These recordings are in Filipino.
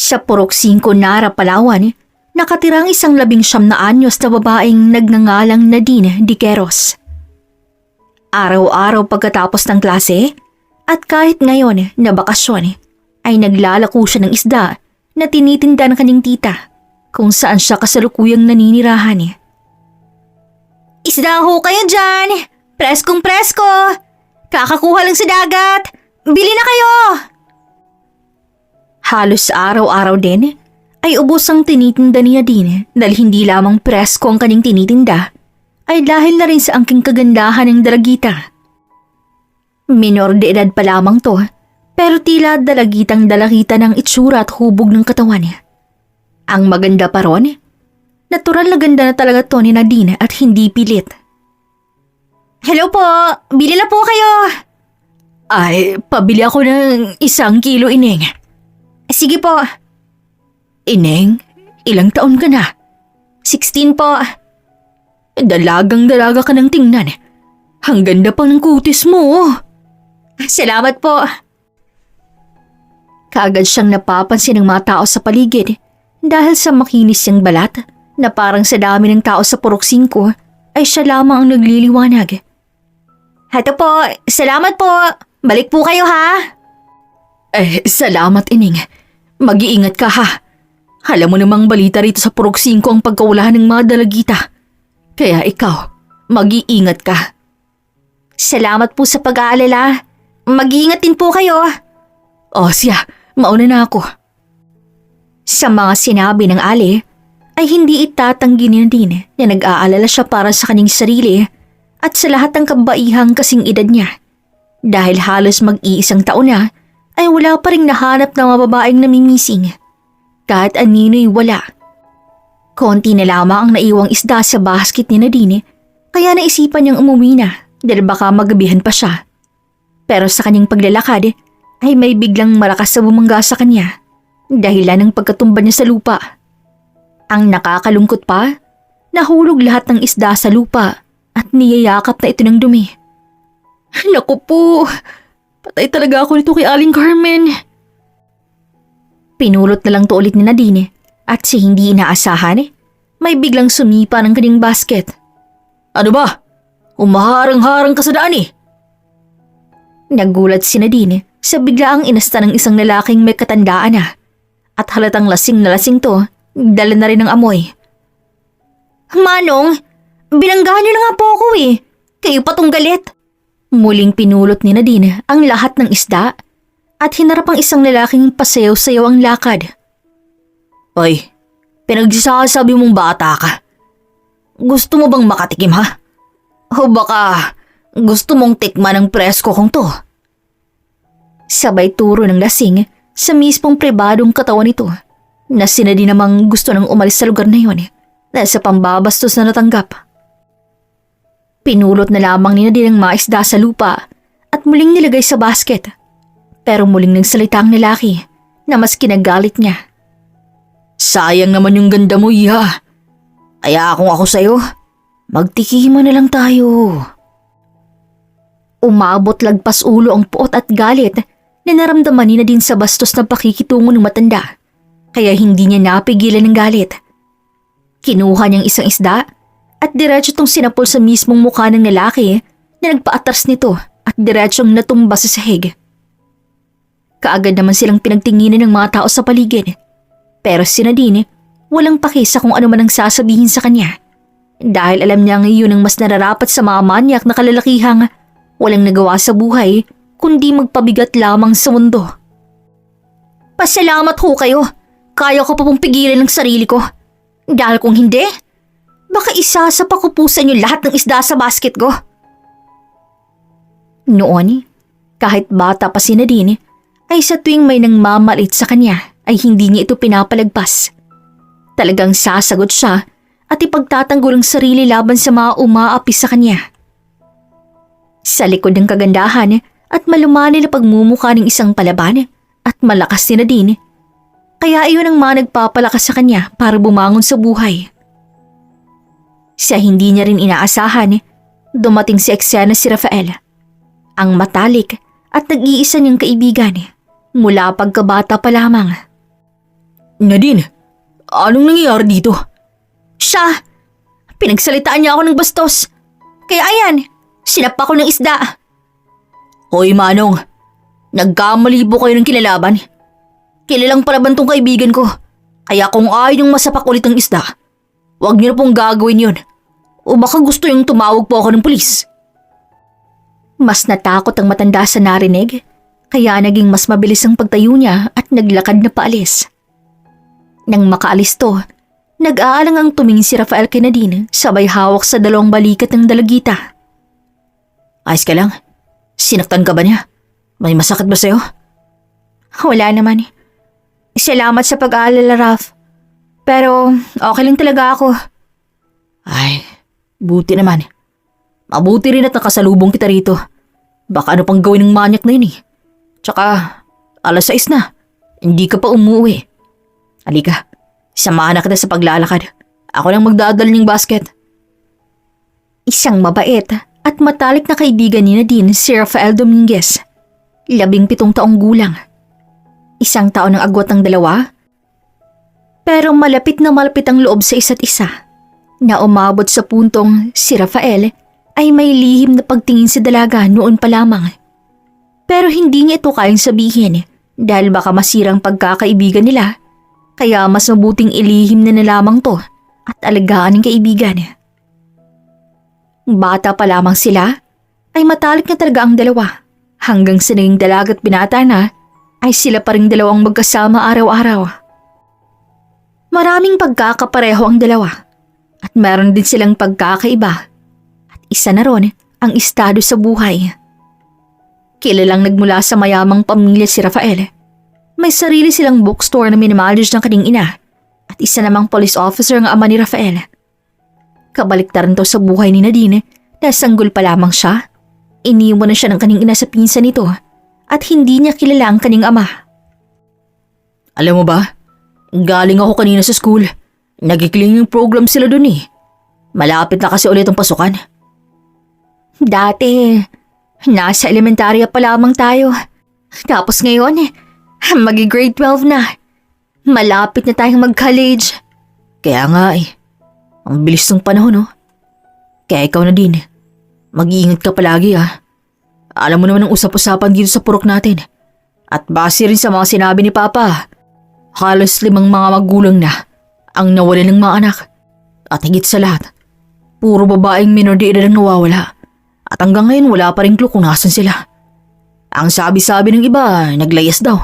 Sa Purok 5 Nara, Palawan, nakatirang isang 19 na anyos na babaeng nagngangalang Nadine Diqueros. Araw-araw pagkatapos ng klase at kahit ngayon na bakasyon ay naglalako siya ng isda na tinitinda ng kanyang tita kung saan siya kasalukuyang naninirahan. Isda ho kayo dyan! Preskong presko! Kakakuha lang sa dagat! Bili na kayo! Halos araw-araw din ay ubos ang tinitinda ni Nadine dahil hindi lamang presko ang kanyang tinitinda ay dahil na rin sa angking kagandahan ng dalagita. Minor de edad pa lamang to pero tila dalagitang-dalagita ng itsura at hubog ng katawan. Ang maganda pa ron, natural na ganda na talaga to ni Nadine at hindi pilit. Hello po, bili na po kayo. Ay, pabili ako ng 1 kilo, Ineng. Sige po. Ineng, ilang taon ka na? 16 po. Dalagang-dalaga ka ng tingnan. Ang ganda pang ng kutis mo. Salamat po. Kaagad siyang napapansin ng mga tao sa paligid dahil sa makinis niyang balat na parang sa dami ng tao sa Purok 5 ay siya lamang ang nagliliwanag. Hato po, salamat po. Balik po kayo ha. Salamat, Ining. Mag-iingat ka ha. Alam mo namang balita rito sa Purok 5 ang pagkawalahan ng mga dalagita. Kaya ikaw, mag-iingat ka. Salamat po sa pag-aalala. Mag-iingat din po kayo. O siya, mauna na ako. Sa mga sinabi ng Ali, ay hindi itatanggi ni Nadine na nag-aalala siya para sa kanyang sarili at sa lahat ng kabaihang kasing edad niya. Dahil halos mag-iisang taon na, ay wala pa rin nahanap ng mga babaeng namimising. Kahit anino'y wala. Konti na lamang ang naiwang isda sa basket ni Nadine, kaya naisipan niyang umuwi na dahil baka magabihan pa siya. Pero sa kanyang paglalakad ay may biglang malakas na bumangga sa kanya, dahilan ng pagkatumba niya sa lupa. Ang nakakalungkot pa, nahulog lahat ng isda sa lupa at niyayakap na ito ng dumi. Naku po! Patay talaga ako nito kay Aling Carmen. Pinulot na lang to ulit ni Nadine at si hindi inaasahan, may biglang sumipa ng kanyang basket. Ano ba? Umaharang-harang ka sa daan eh. Nagulat si Nadine sa biglaang inasta ng isang lalaking may katandaan na at halatang lasing na lasing to, dala na rin ng amoy. Manong, bilanggahan niyo na nga po ako eh. Kayo pa tong galit. Muling pinulot ni Nadine ang lahat ng isda at hinarap ang isang lalaking pasayaw-sayaw ang lakad. Oy, pinagsasabi mong bata ka. Gusto mo bang makatikim ha? O baka gusto mong tikman ng presko kong to? Sabay turo ng lasing sa mismong pribadong katawan nito na si Nadine namang gusto nang umalis sa lugar na yon dahil sa pambabastos na natanggap. Pinulot na lamang ni Nadine ang mga isda sa lupa at muling nilagay sa basket. Pero muling nagsalita ang lalaki na mas kinagalit niya. Sayang naman yung ganda mo, Iha. Kaya kung ako sa'yo, magtikiman na lang tayo. Umabot lagpas ulo ang puot at galit na naramdaman ni Nadine sa bastos na pakikitungo ng matanda. Kaya hindi niya napigilan ng galit. Kinuha niyang isang isda at diretso itong sinapol sa mismong mukha ng lalaki na nagpaatras nito at diretsong natumba sa sahig. Kaagad naman silang pinagtinginan ng mga tao sa paligid. Pero si Nadine, walang pakisa kung ano man ang sasabihin sa kanya. Dahil alam niya ngayon ang mas nararapat sa mga manyak na kalalakihang walang nagawa sa buhay kundi magpabigat lamang sa mundo. Pasalamat ho kayo. Kaya ko pa pong pigilan ng sarili ko. Dahil kung hindi, baka isasapa ko po sa inyo lahat ng isda sa basket ko. Noon, kahit bata pa si Nadine, ay sa tuwing may nangmamalit sa kanya ay hindi niya ito pinapalagpas. Talagang sasagot siya at ipagtatanggol ang sarili laban sa mga umaapi sa kanya. Sa likod ng kagandahan at malumanay na pagmumukha ng isang palaban at malakas ni Nadine, kaya iyon ang mga nagpapalakas sa kanya para bumangon sa buhay. Sa hindi niya rin inaasahan, dumating si eksena si Rafael, ang matalik at nag-iisa niyang kaibigan mula pagkabata pa lamang. Nadine, anong nangyayari dito? Siya! Pinagsalitaan niya ako ng bastos. Kaya ayan, sinapa ko ng isda. Hoy Manong, nagkamali po kayo ng kinalaban. Kilalang palaban tong kaibigan ko. Kaya kung ayaw niyong masapak ulit ng isda, huwag niyo na pong gagawin yun. O baka gusto niyong tumawag po ako ng pulis. Mas natakot ang matanda sa narinig, kaya naging mas mabilis ang pagtayo niya at naglakad na paalis. Nang makaalis to, nag-aalangang tumingin si Rafael kay Nadine sabay hawak sa dalawang balikat ng dalagita. Ayos ka lang? Sinaktan ka ba niya? May masakit ba sa'yo? Wala naman. Salamat sa pag-aalala, Raf. Pero okay lang talaga ako. Ay, buti naman. Mabuti rin at nakasalubong kita rito. Baka ano pang gawin ng manyak na yun eh. Tsaka, 6:00 na. Hindi ka pa umuwi. Halika, samahan na kita sa paglalakad. Ako lang magdadala ng basket. Isang mabait at matalik na kaibigan ni Nadine si Rafael Dominguez. 17 taong gulang. 1 taon ang agwat ng dalawa. Pero malapit na malapit ang loob sa isa't isa. Na umabot sa puntong si Rafael ay may lihim na pagtingin sa dalaga noon pa lamang. Pero hindi niya ito kayang sabihin dahil baka masirang pagkakaibigan nila. Kaya mas mabuting ilihim na lamang to at alagaan ng kaibigan. Bata pa lamang sila ay matalik na talaga ang dalawa. Hanggang sa naging dalaga at binata na ay sila pa ring dalawang magkasama araw-araw. Maraming pagkakapareho ang dalawa at meron din silang pagkakaiba at isa na ron ang estado sa buhay. Kilalang nagmula sa mayamang pamilya si Rafael. May sarili silang bookstore na minamanage ng kanyang ina at isa namang police officer ang ama ni Rafael. Kabaliktaran to sa buhay ni Nadine na sanggol pa lamang siya. Iniwan na siya ng kanyang ina sa pinsan nito at hindi niya kilala ang kanyang ama. Alam mo ba, galing ako kanina sa school. Nag-cleaning program sila dun eh. Malapit na kasi ulit ang pasukan. Dati, nasa elementarya pa lamang tayo. Tapos ngayon, magi-grade 12 na. Malapit na tayong mag-college. Kaya nga eh. Ang bilis ng panahon no. Kaya ikaw na din. Mag-iingat ka palagi ah. Alam mo naman ang usap-usapan dito sa purok natin. At base rin sa mga sinabi ni Papa, halos 5 mga magulang na ang nawalan ng mga anak. At higit sa lahat, puro babaeng minor de edad ang nawawala. At hanggang ngayon wala pa rin clue kung nasan sila. Ang sabi-sabi ng iba, naglayas daw.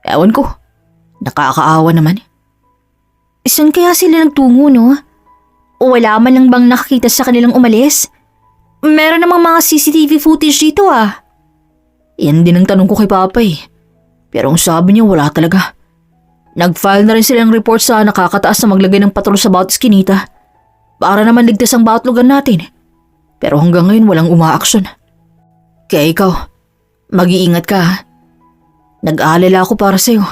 Ewan ko, nakakaawa naman. Saan kaya sila nagtungo no? O wala man lang bang nakakita sa kanilang umalis? Meron namang mga CCTV footage dito ah. Yan din ang tanong ko kay Papa eh. Pero ang sabi niya wala talaga. Nag-file na rin silang report sa nakakataas na maglagay ng patrol sa bawat iskinita. Para naman ligtas ang bawat lugar natin. Pero hanggang ngayon walang umaaksyon. Kaya ikaw, mag-iingat ka ha. Nag-aalala ako para sa'yo.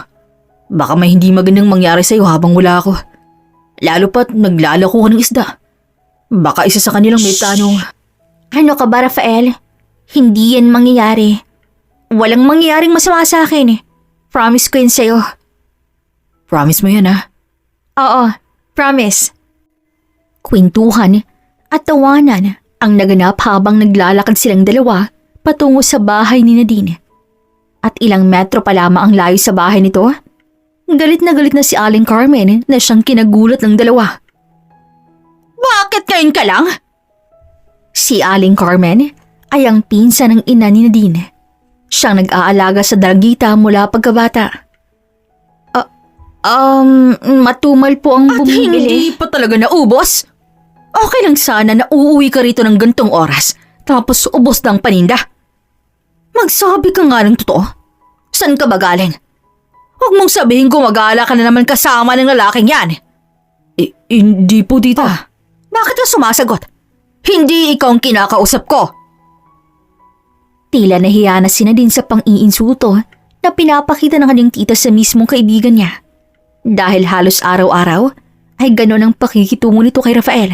Baka may hindi magandang mangyari sa'yo habang wala ako. Lalo pat naglalako ka ng isda. Baka isa sa kanilang may tanong. Ano ka ba, Rafael? Hindi yan mangyayari. Walang mangyayaring masama sa akin. Promise ko yun sa'yo. Promise mo yan ha? Oo, promise. Kwentuhan at tawanan ang naganap habang naglalakad silang dalawa patungo sa bahay ni Nadine. At ilang metro pa lamang ang layo sa bahay nito. Galit na si Aling Carmen na siyang kinagulat ng dalawa. Bakit ngayon ka lang? Si Aling Carmen ay ang pinsan ng ina ni Nadine. Siyang nag-aalaga sa dalagita mula pagkabata. Matumal po ang bumibili. At hindi pa talaga naubos? Okay lang sana na uuwi ka rito ng gantong oras tapos ubos ng paninda. Magsabi ka nga ng totoo. Saan ka ba galing? Huwag mong sabihin gumagala ka na naman kasama ng lalaking yan. Hindi po, tita. Bakit ka sumasagot? Hindi ikaw ang kinakausap ko. Tila nahiya na si Nadine sa pang-iinsulto na pinapakita ng kanyang tita sa mismong kaibigan niya. Dahil halos araw-araw ay gano'n ang pakikitungo nito kay Rafael.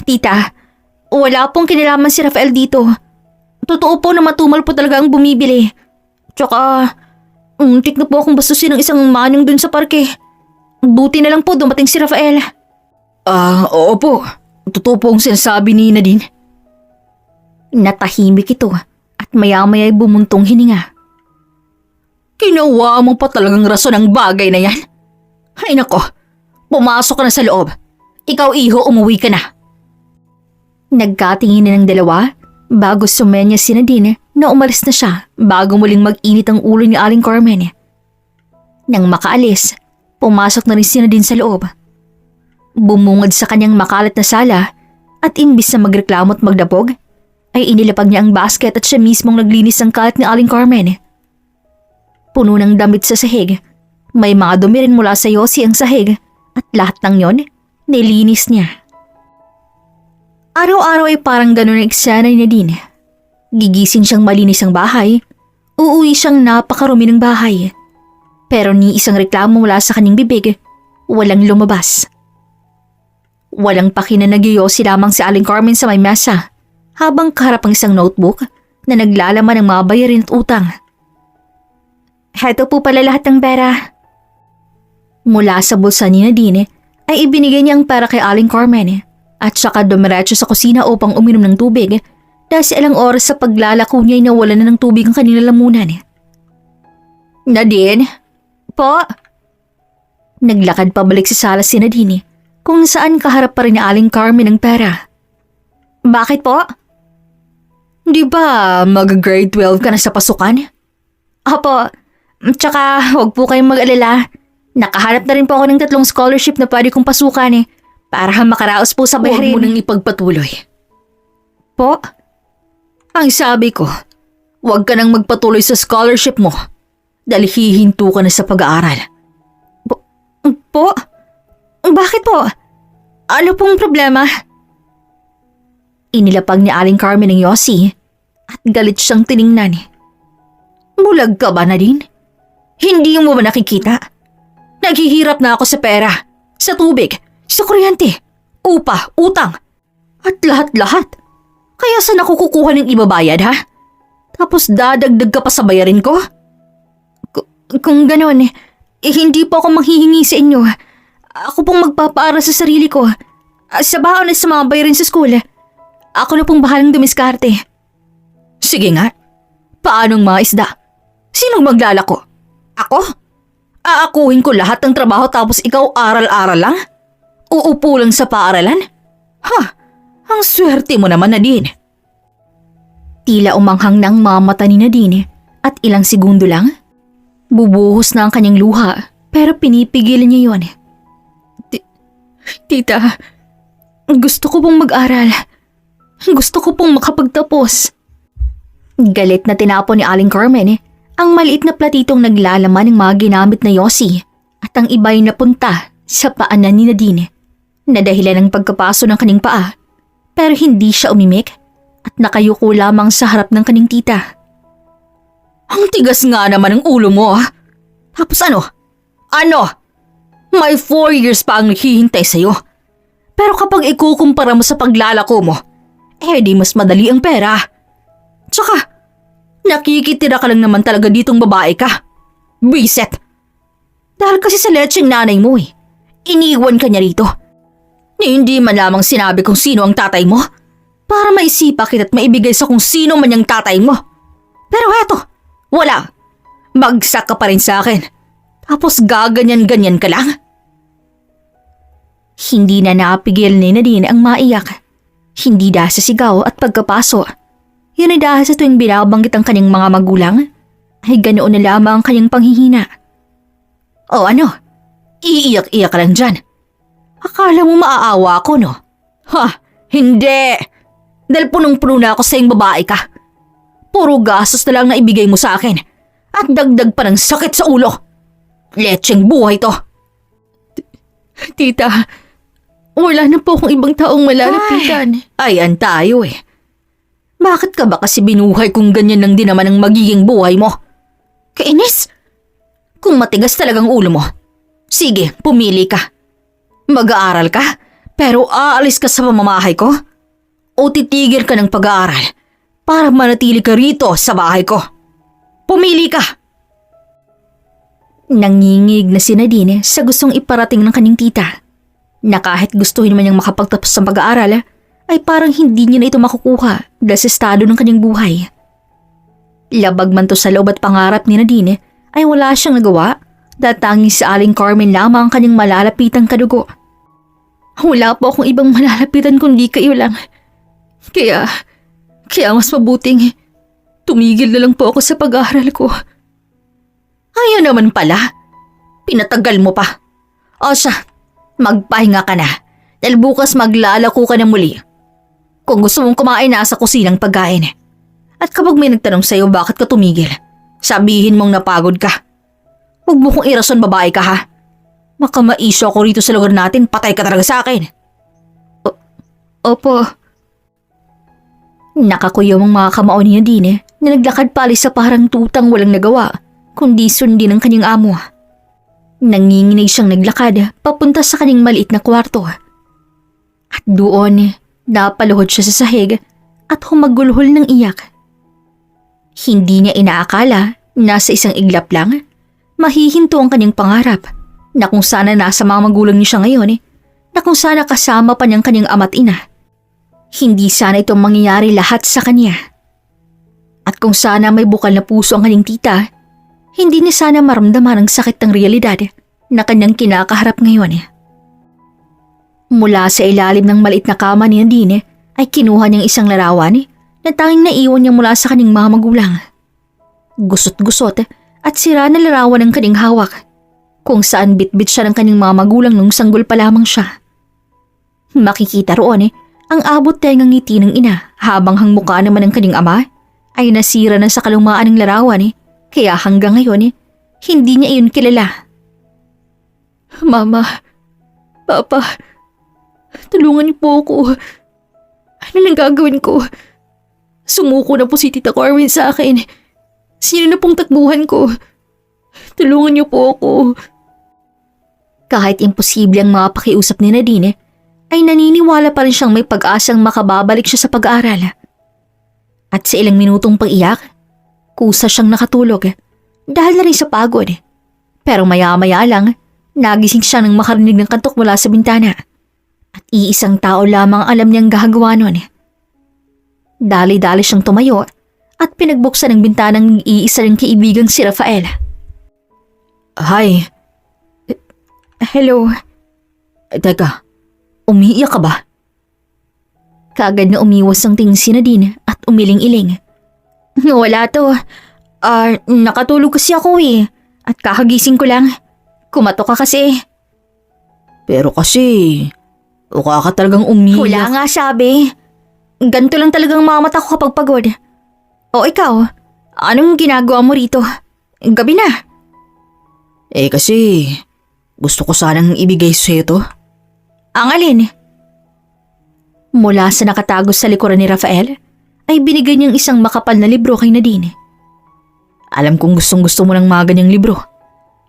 Tita, wala pong kinalaman si Rafael dito. Totoo po na matumal po talaga ang bumibili. Tsaka, Untik na po akong bastusin ng isang manong dun sa parke. Buti na lang po dumating si Rafael. Oo po. Totoo po ang sinasabi ni Nadine. Natahimik ito at maya-maya'y bumuntong hininga. Ginawa mo pa talagang rason ang bagay na yan. Ay nako, pumasok ka na sa loob. Ikaw iho, umuwi ka na. Nagkatingin na ng dalawa bago sumenya si Nadine na umalis na siya bago muling mag-init ang ulo ni Aling Carmen. Nang makaalis, pumasok na rin si Nadine sa loob. Bumungad sa kanyang makalat na sala at imbis na magreklamo at magdabog, ay inilapag niya ang basket at siya mismong naglinis ng kalat ni Aling Carmen. Puno ng damit sa sahig. May mga dumi rin mula sa yosi ang sahig at lahat ng yon, nilinis niya. Araw-araw ay parang ganun ang eksena ni Nadine. Gigising siyang malinis ang bahay, uuwi siyang napakarumi ng bahay. Pero ni isang reklamo mula sa kanyang bibig, walang lumabas. Walang pakinanagyoyosi lamang si Aling Carmen sa may mesa habang kaharap ang isang notebook na naglalaman ng mga bayarin at utang. Heto po pala lahat ng pera. Mula sa bulsa ni Nadine ay ibinigay niya ang pera kay Aling Carmen at saka dumiretso sa kusina upang uminom ng tubig dahil sa ilang oras sa paglalako niya ay nawalan na ng tubig ang kanilang lamunan. Nadine? Po? Naglakad pabalik sa sala si Nadine kung saan kaharap pa rin ni Aling Carmen ang pera. Bakit po? Di ba mag-grade 12 ka na sa pasukan? Opo. Tsaka huwag po kayong mag-alala. Nakahanap na rin po ako ng 3 scholarship na pwede kong pasukan para makaraos po sa bayarin. Huwag mo nang ipagpatuloy. Po? Ang sabi ko, huwag ka nang magpatuloy sa scholarship mo dahil hihinto ka na sa pag-aaral. Po? Bakit po? Ano pong problema? Inilapag ni Aling Carmen ng yosi at galit siyang tiningnan. Bulag ka ba, Nadine? Hindi mo ba nakikita? Naghihirap na ako sa pera, sa tubig, sa kuryente, upa, utang, at lahat-lahat. Kaya saan ako kukuha ng ibabayad, ha? Tapos dadagdag ka pa sa bayarin ko? Kung gano'n, hindi po ako manghihingi sa inyo. Ako pong magpapaaral sa sarili ko. Sa baon at sa mga bayarin sa school. Ako na pong bahalang dumiskarte. Sige nga. Paanong mga isda? Sinong maglalako? Ako? Aakuhin ko lahat ng trabaho tapos ikaw aral-aral lang? Uupo lang sa paaralan? Ha? Ang swerte mo naman, Nadine. Tila umanghang ng mga mata ni Nadine at ilang segundo lang, bubuhos na ang kanyang luha pero pinipigilan niya yon. Tita, gusto ko pong mag-aral. Gusto ko pong makapagtapos. Galit na tinapon ni Aling Carmen ang maliit na platitong naglalaman ng mga ginamit na yosi at ang iba'y napunta sa paanan ni Nadine na dahilan ng pagkapaso ng kanyang paa pero hindi siya umimik at nakayuko lamang sa harap ng kanyang tita. Ang tigas nga naman ng ulo mo, ha? Tapos ano? Ano? May 4 years pa ang naghihintay sa'yo. Pero kapag ikukumpara mo sa paglalako mo, di mas madali ang pera. Tsaka, nakikitira ka lang naman talaga ditong babae ka. Biset! Dahil kasi sa lecheng nanay mo iniwan ka niya rito. Hindi man lamang sinabi kung sino ang tatay mo para maisipa kita at maibigay sa kung sino man yung tatay mo. Pero heto, wala. Bagsak ka pa rin sa akin. Tapos gaganyan-ganyan ka lang. Hindi na napigil ni Nadine ang maiyak. Hindi dahil sa sigaw at pagkapaso. Yun ay dahil sa tuwing binabanggit ang kanyang mga magulang, ay ganoon na lamang ang kanyang panghihina. O ano? Iiyak-iyak ka lang dyan. Akala mo maaawa ako, no? Ha? Hindi! Dahil punong-puno na ako sa iyong babae ka. Puro gastos na lang na ibigay mo sa akin. At dagdag pa ng sakit sa ulo. Lecheng buhay to. Tita, wala na po akong ibang taong malalapitan. Ayan tayo Bakit ka ba kasi binuhay kung ganyan lang din naman ang magiging buhay mo? Kainis? Kung matigas talagang ulo mo, sige, pumili ka. Mag-aaral ka, pero aalis ka sa pamamahay ko? O titigil ka ng pag-aaral para manatili ka rito sa bahay ko? Pumili ka! Nangingig na si Nadine sa gustong iparating ng kanyang tita na kahit gustuhin man niyang makapagtapos ng pag-aaral ay parang hindi niya na ito makukuha dahil sa estado ng kanyang buhay. Labag man to sa loob at pangarap ni Nadine ay wala siyang nagawa dahil tanging si Aling Carmen lamang ang kanyang malalapitang kadugo. Wala po akong ibang malalapitan kundi kayo lang. Kaya mas mabuting tumigil na lang po ako sa pag-aaral ko. Ayaw naman pala. Pinatagal mo pa. O siya, magpahinga ka na dahil bukas maglalako ka na muli. Kung gusto mong kumain, nasa kusinang pagkain. At kapag may nagtanong sa'yo bakit ka tumigil, sabihin mong napagod ka. Huwag mo kong irason babae ka ha. Baka maisyo ako rito sa lugar natin, patay ka talaga sa akin. Opo. Nakakuyaw ang mga kamao ni Nadine na naglakad palis sa parang tutang walang nagawa, kundi sundin ng kanyang amo. Nanginginig siyang naglakad papunta sa kanyang maliit na kwarto. At doon, napaluhod siya sa sahig at humagulhol ng iyak. Hindi niya inaakala na sa isang iglap lang, mahihinto ang kanyang pangarap na kung sana nasa mga magulang niya siya ngayon, na kung sana kasama pa niyang kanyang ama't ina. Hindi sana itong mangyayari lahat sa kanya. At kung sana may bukal na puso ang kanyang tita, hindi niya sana maramdaman ang sakit ng realidad na kanyang kinakaharap ngayon. Mula sa ilalim ng maliit na kama ni Nadine ay kinuha niyang isang larawan na tanging naiwan niya mula sa kanyang mga magulang. Gusot-gusot at sira na larawan ng kanyang hawak, kung saan bitbit siya ng kanyang mga magulang nung sanggol pa lamang siya. Makikita roon ang abot tengang ngiti ng ina habang ang mukha naman ng kanyang ama ay nasira na sa kalumaan ng larawan kaya hanggang ngayon hindi niya iyon kilala. Mama, Papa, tulungan niyo po ako. Ano nang gagawin ko? Sumuko na po si Tita Carmen sa akin. Sino na pong takbuhan ko? Tulungan niyo po ako. Kahit imposible ang mga pakiusap ni Nadine, ay naniniwala pa rin siyang may pag-asang makababalik siya sa pag-aaral. At sa ilang minutong pag-iyak, kusa siyang nakatulog dahil na rin sa pagod. Pero maya-maya lang, nagising siya nang makarinig ng kantok mula sa bintana. At iisang tao lamang alam niyang gagawa nun. Dali-dali siyang tumayo at pinagbuksan ng bintanang iisa ng kaibigang si Rafael. Hi. Hello. Teka, umiiyak ka ba? Kaagad na umiwas ang tingin si Nadine at umiling-iling. Wala to. Nakatulog kasi ako at kakagising ko lang. Kumatok ka kasi. Pero kasi, mukha ka talagang umiiyak. Wala nga sabi. Ganito lang talagang mga mata ko kapag pagod. O ikaw, anong ginagawa mo rito? Gabi na. Kasi, gusto ko sanang ibigay sa'yo to. Ang alin? Mula sa nakatago sa likuran ni Rafael, ay binigay niyang isang makapal na libro kay Nadine. Alam kong gustong-gusto mo ng mga ganyang libro.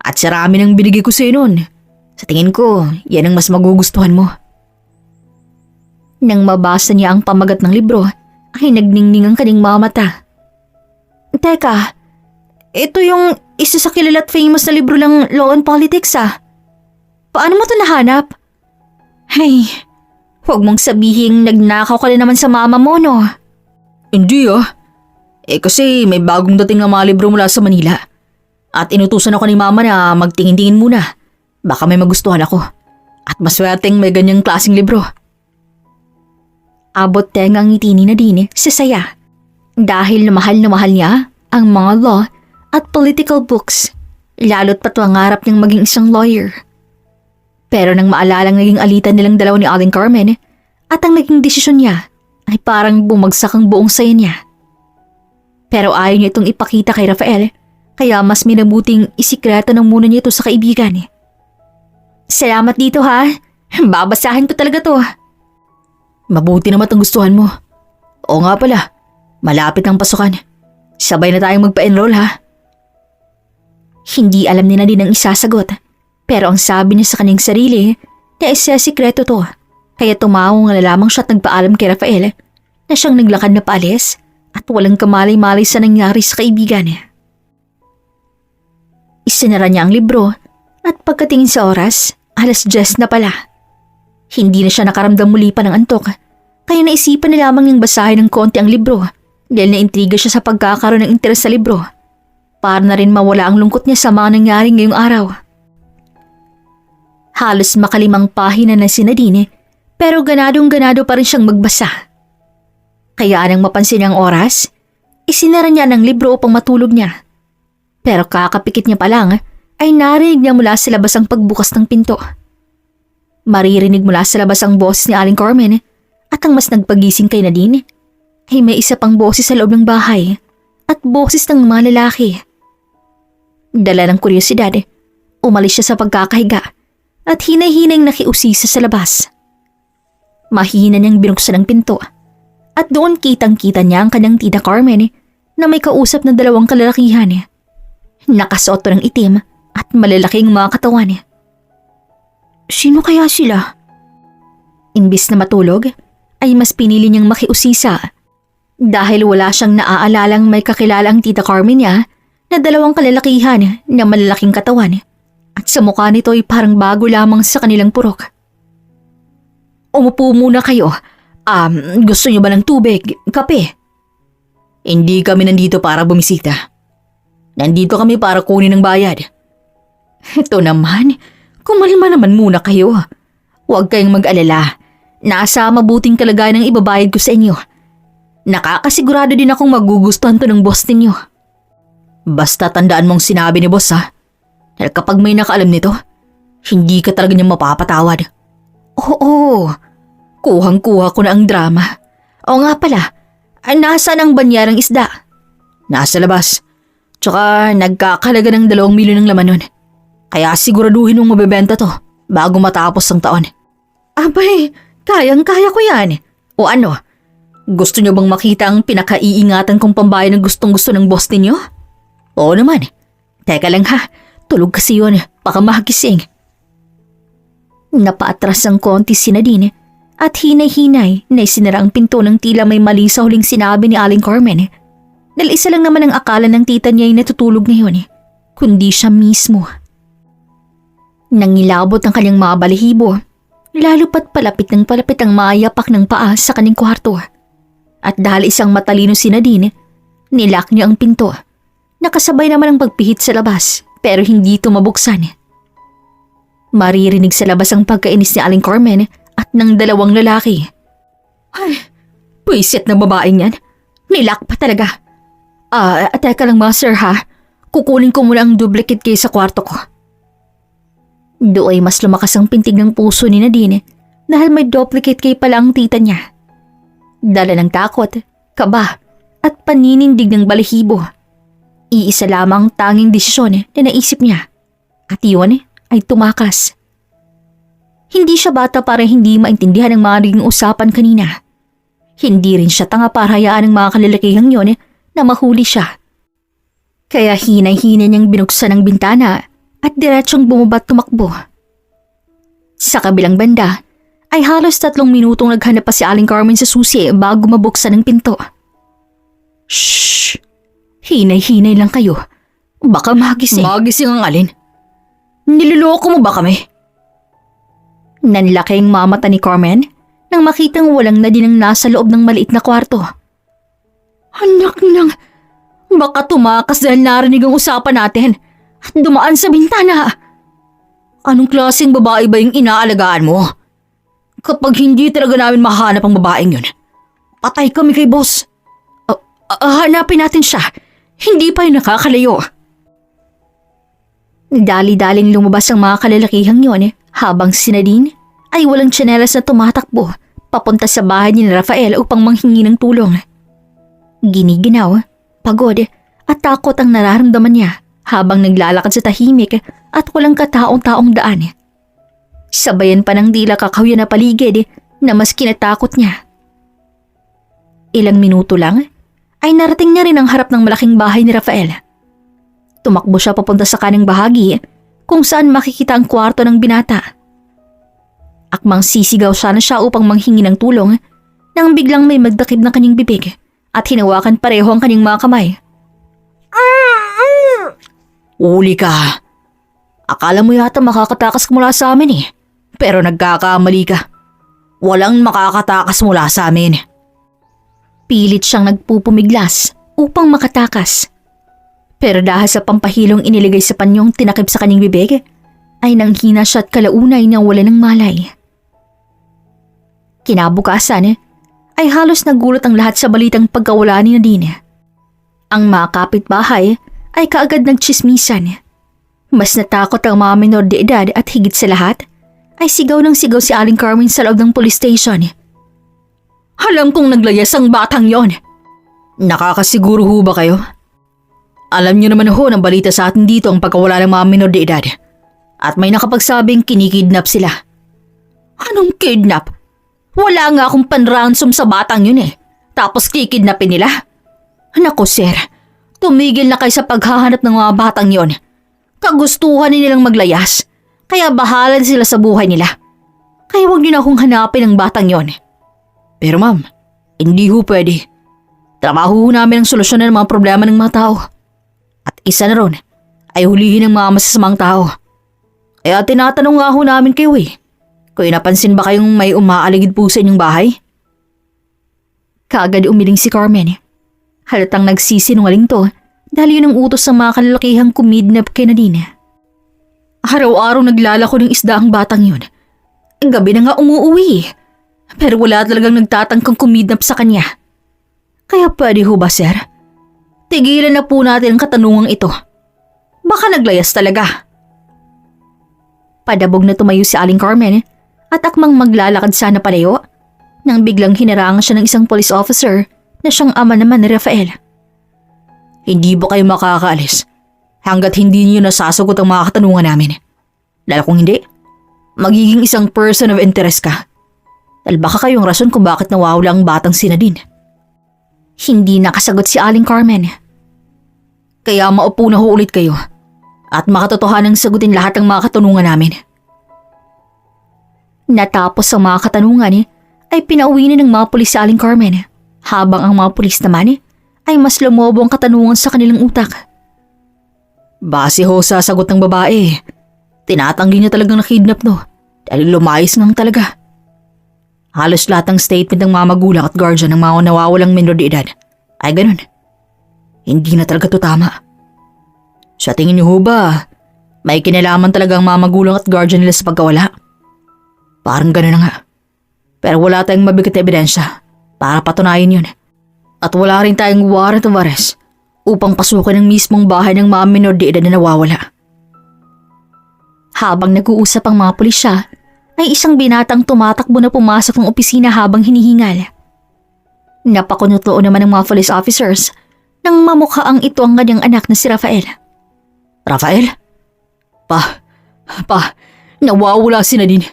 At sarami nang binigay ko sa'yo noon. Sa tingin ko, yan ang mas magugustuhan mo. Nang mabasa niya ang pamagat ng libro, ay nagningning ang kanyang mga mata. Teka, ito yung isa sa kilala at famous na libro ng Law and Politics Paano mo ito nahanap? Hey, huwag mong sabihin nagnakaw ka na naman sa mama mo, no? Hindi kasi may bagong dating na mga libro mula sa Manila. At inutusan ako ni mama na magtingin-tingin muna. Baka may magustuhan ako. At maswerteng may ganyang klaseng libro. Abot tengang ngiti ni Nadine sa saya. Dahil na mahal niya ang mga law at political books. Lalo't patwangarap niyang maging isang lawyer. Pero nang maalalang naging alitan nilang dalawa ni Aling Carmen at ang naging desisyon niya ay parang bumagsak ang buong saya niya. Pero ayaw niya itong ipakita kay Rafael, kaya mas minabuting isikreto ng muna niya ito sa kaibigan. Salamat dito babasahin ko talaga to. Mabuti naman ang gustuhan mo. Oo nga pala, malapit ang pasukan. Sabay na tayong magpa-enroll Hindi alam ni Nadine ang isasagot, pero ang sabi niya sa kanyang sarili na sikreto to. Kaya tumawang na lamang siya at nagpaalam kay Rafael na siyang naglakad na paalis at walang kamalay-malay sa nangyari sa kaibigan niya. Isinara niya ang libro at pagkatingin sa oras, 10:00 na pala. Hindi na siya nakaramdam muli pa ng antok, kaya naisipan na lamang niyang basahin ng konti ang libro dahil naintriga siya sa pagkakaroon ng interes sa libro. Para na rin mawala ang lungkot niya sa mga nangyari ngayong araw. Halos makalimang pahina na si Nadine pero ganadong-ganado pa rin siyang magbasa. Kaya nang mapansin niya ang oras, isinara niya ng libro upang matulog niya. Pero kakapikit niya pa lang ay narinig niya mula sa labas ang pagbukas ng pinto. Maririnig mula sa labas ang boses ni Aling Carmen at ang mas nagpagising kay Nadine ay may isa pang boses sa loob ng bahay at boses ng mga lalaki. Dala ng kuryosidad, umalis siya sa pagkakahiga at hinay-hinay nakiusisa sa labas. Mahina niyang binuksan ang pinto at doon kitang-kita niya ang kanyang tita Carmen na may kausap na 2 kalalakihan. Nakasuot ng itim at malalaking mga katawan. Sino kaya sila? Imbis na matulog, ay mas pinili niyang makiusisa dahil wala siyang naaalalang may kakilalang tita Carmen niya na 2 kalalakihan na malalaking katawan at sa mukha nito ay parang bago lamang sa kanilang purok. Umupo muna kayo. Gusto niyo ba ng tubig, kape? Hindi kami nandito para bumisita. Nandito kami para kunin ang bayad. Ito naman, kumalma naman muna kayo. Huwag kayong mag-alala. Nasa mabuting kalagayan ang ibabayad ko sa inyo. Nakakasigurado din akong magugustuhan to ng boss ninyo. Basta tandaan mong sinabi ni boss ha. Dahil kapag may nakaalam nito, hindi ka talaga niya mapapatawad. Oo, kuhang-kuha ko na ang drama. O nga pala, nasaan ang banyarang isda? Nasa labas. Tsaka nagkakalaga ng 2 milyon ng laman nun. Kaya siguraduhin mong mabebenta to bago matapos ang taon. Abay, kayang-kaya ko yan. O ano, gusto niyo bang makita ang pinakaiingatan kong pambayad na gustong-gusto ng boss ninyo? Oo naman. Teka lang ha, tulog kasi yun, baka magising. Napaatras ang konti si Nadine at hinay-hinay na isinara ang pinto ng tila may mali sa huling sinabi ni Aling Carmen. Dahil isa lang naman ang akala ng tita niya ay natutulog ngayon, kundi siya mismo. Nangilabot ang kanyang mga balahibo, lalo pat palapit ng palapit ang mayapak ng paa sa kanyang kwarto. At dahil isang matalino si Nadine, nilak niya ang pinto. Nakasabay naman ang pagpihit sa labas pero hindi ito mabuksan. Maririnig sa labas ang pagkainis ni Aling Carmen at ng 2 lalaki. Ay, puwisit na babaeng yan. Nilak pa talaga. Teka lang mga sir ha. Kukunin ko muna ang duplicate key sa kwarto ko. Doon ay mas lumakas ang pintig ng puso ni Nadine dahil may duplicate key pala ang tita niya. Dala ng takot, kaba at paninindig ng balahibo. Iisa lamang tanging desisyon na naisip niya at iyon ay tumakas. Hindi siya bata para hindi maintindihan ang mga naging usapan kanina. Hindi rin siya tanga para hayaan ng mga kalalakihang yon na mahuli siya. Kaya hinay-hinay niyang binuksan ang bintana at diretsyong bumaba at tumakbo. Sa kabilang banda ay halos 3 minutong naghanap pa si Aling Carmen sa susi bago mabuksan ang pinto. Shhh! Hinay-hinay lang kayo. Baka magising. Magising ang alin? Niloloko mo ba kami? Nanlaki ang mamata ni Carmen nang makitang walang Nadine ang nasa loob ng maliit na kwarto. Anak nang, baka tumakas dahil narinig ang usapan natin at dumaan sa bintana. Anong klaseng babae ba yung inaalagaan mo? Kapag hindi talaga namin mahanap ang babaeng yun, patay kami kay boss. Hanapin natin siya. Hindi pa yung nakakalayo. Dali-daling lumabas ang mga kalalakihang yon habang si Nadine ay walang tsinelas na tumatakbo papunta sa bahay ni Rafael upang manghingi ng tulong. Giniginaw, pagod at takot ang nararamdaman niya habang naglalakad sa tahimik at walang kataong-taong daan. Sabayan pa ng dila kakawya na paligid na mas kinatakot niya. Ilang minuto lang ay narating niya rin ang harap ng malaking bahay ni Rafael. Tumakbo siya papunta sa kanang bahagi kung saan makikita ang kwarto ng binata. Akmang sisigaw sana siya upang manghingi ng tulong nang biglang may magdakip na kanyang bibig at hinawakan pareho ang kanyang mga kamay. Uli ka. Akala mo yata makakatakas ka mula sa amin Pero nagkakamali ka. Walang makakatakas mula sa amin. Pilit siyang nagpupumiglas upang makatakas. Pero dahil sa pampahilong iniligay sa panyong tinakip sa kanyang bibig, ay nanghina siya at kalaunay na wala ng malay. Kinabukasan ay halos nagulat ang lahat sa balitang pagkawala ni Nadine. Ang mga kapitbahay ay kaagad nagtsismisan. Mas natakot ang mga menor de edad at higit sa lahat ay sigaw ng sigaw si Aling Carmen sa loob ng police station. Alam kong naglayas ang batang yon. Nakakasiguro ho ba kayo? Alam niyo naman ho ng balita sa atin dito ang pagkawala ng mga menor de edad. At may nakapagsabing kinikidnap sila. Anong kidnap? Wala nga akong panransom sa batang yun Tapos kikidnapin nila? Naku sir, tumigil na kayo sa paghahanap ng mga batang yon. Kagustuhan nilang maglayas, kaya bahala sila sa buhay nila. Kaya huwag niyo na akong hanapin ang batang yon. Pero ma'am, hindi ho pwede. Trabaho ho namin ang solusyon ng mga problema ng mga tao. At isa na ron ay hulihin ng mga masasamang tao. Kaya tinatanong nga ho namin kayo kung napansin ba kayong may umaaligid po sa inyong bahay? Kaagad umiling si Carmen. Halatang nagsisinungaling to dahil yun ang utos sa mga kalalakihang kumidnap kay Nadine. Araw-araw naglalako ng isda ang batang yun. Gabi na nga umuuwi. Pero wala talagang nagtatangkang kumidnap sa kanya. Kaya pwede ho ba sir? Tigilan na po natin ang katanungang ito. Baka naglayas talaga. Padabog na tumayo si Aling Carmen at akmang maglalakad sana palayo nang biglang hinarangan siya ng isang police officer na siyang ama naman ni Rafael. Hindi ba kayo makakaalis hanggat hindi niyo nasasagot ang mga katanungan namin? Lalo kung hindi, magiging isang person of interest ka. Dahil baka kayong rason kung bakit nawawala ang batang si Nadine. Hindi nakasagot si Aling Carmen. Kaya maupo na ho ulit kayo at makatotohanang sagutin lahat ng mga katanungan namin. Natapos ang mga katanungan ay pinauwi na ng mga pulis si Aling Carmen, habang ang mga pulis naman ay mas lumobo ang katanungan sa kanilang utak. Base ho sa sagot ng babae, tinatanggi niya talagang nakidnap dahil lumayas ngang talaga. Halos lahat ng statement ng mga magulang at guardian ng mga nawawalang menor de edad ay ganun. Hindi na talaga to tama. Sa tingin niyo ho ba, may kinalaman talaga ang mga magulang at guardian nila sa pagkawala? Parang ganun na nga. Pero wala tayong mabigat na ebidensya para patunayan yun. At wala rin tayong warrant of arrest upang pasukin ang mismong bahay ng mga menor de edad na nawawala. Habang nag-uusap ang mga pulisya, ay isang binatang tumatakbo na pumasok ng opisina habang hinihingal. Napakunotoo naman ng mga police officers nang mamukhaang ito ang kanyang anak na si Rafael. Rafael? Pa, nawawala si Nadine.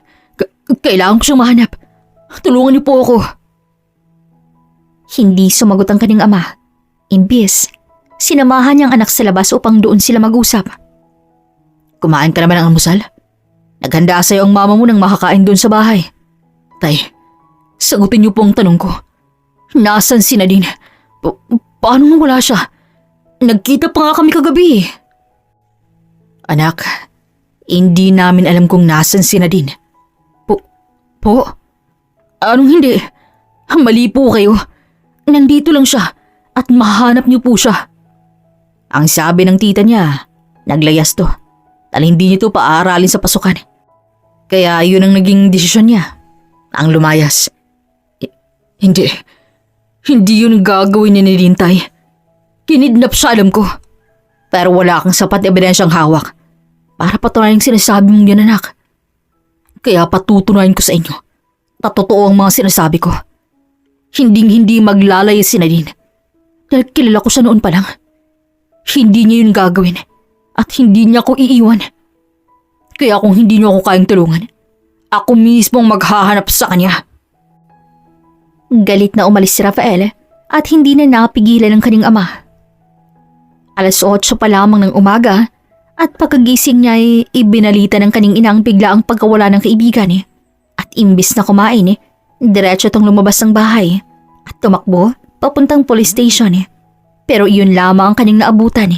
Kailangan ko siyang mahanap. Tulungan niyo po ako. Hindi sumagot ang kanyang ama. Imbis, sinamahan niyang anak sa labas upang doon sila mag-usap. Kumain ka naman ng almusal? Naghanda sa'yo ang mama mo nang makakain doon sa bahay. Tay, sagutin niyo po ang tanong ko. Nasaan si Nadine? Paano nang wala siya? Nagkita pa nga kami kagabi. Anak, hindi namin alam kung nasaan si Nadine. Po? Anong hindi? Mali po kayo. Nandito lang siya at mahanap niyo po siya. Ang sabi ng tita niya, naglayas to. Dahil hindi niyo to paaralin sa pasukan. Kaya yun ang naging desisyon niya. Ang lumayas. Hindi. Hindi yun gagawin ni Nadine, Tay. Kinidnap siya, alam ko. Pero wala kang sapat na ebidensyang hawak para patunayan ang sinasabi mong yan, anak. Kaya patutunayan ko sa inyo na totoo ang mga sinasabi ko. Hinding-hindi maglalaya si Nadine. Dahil kilala ko siya noon pa lang. Hindi niya yun gagawin at hindi niya ako iiwan. Kaya kung hindi niyo ako kayang tulungan, ako mismo ang maghahanap sa kanya. Galit na umalis si Rafael at hindi na napigilan ng kanyang ama. 8:00 pa lamang ng umaga at pagkagising niya ay ibinalita ng kanyang ina ang biglaang pagkawala ng kaibigan. At imbis na kumain, diretso itong lumabas ng bahay at tumakbo papuntang police station. Pero iyon lamang ang kanyang naabutan.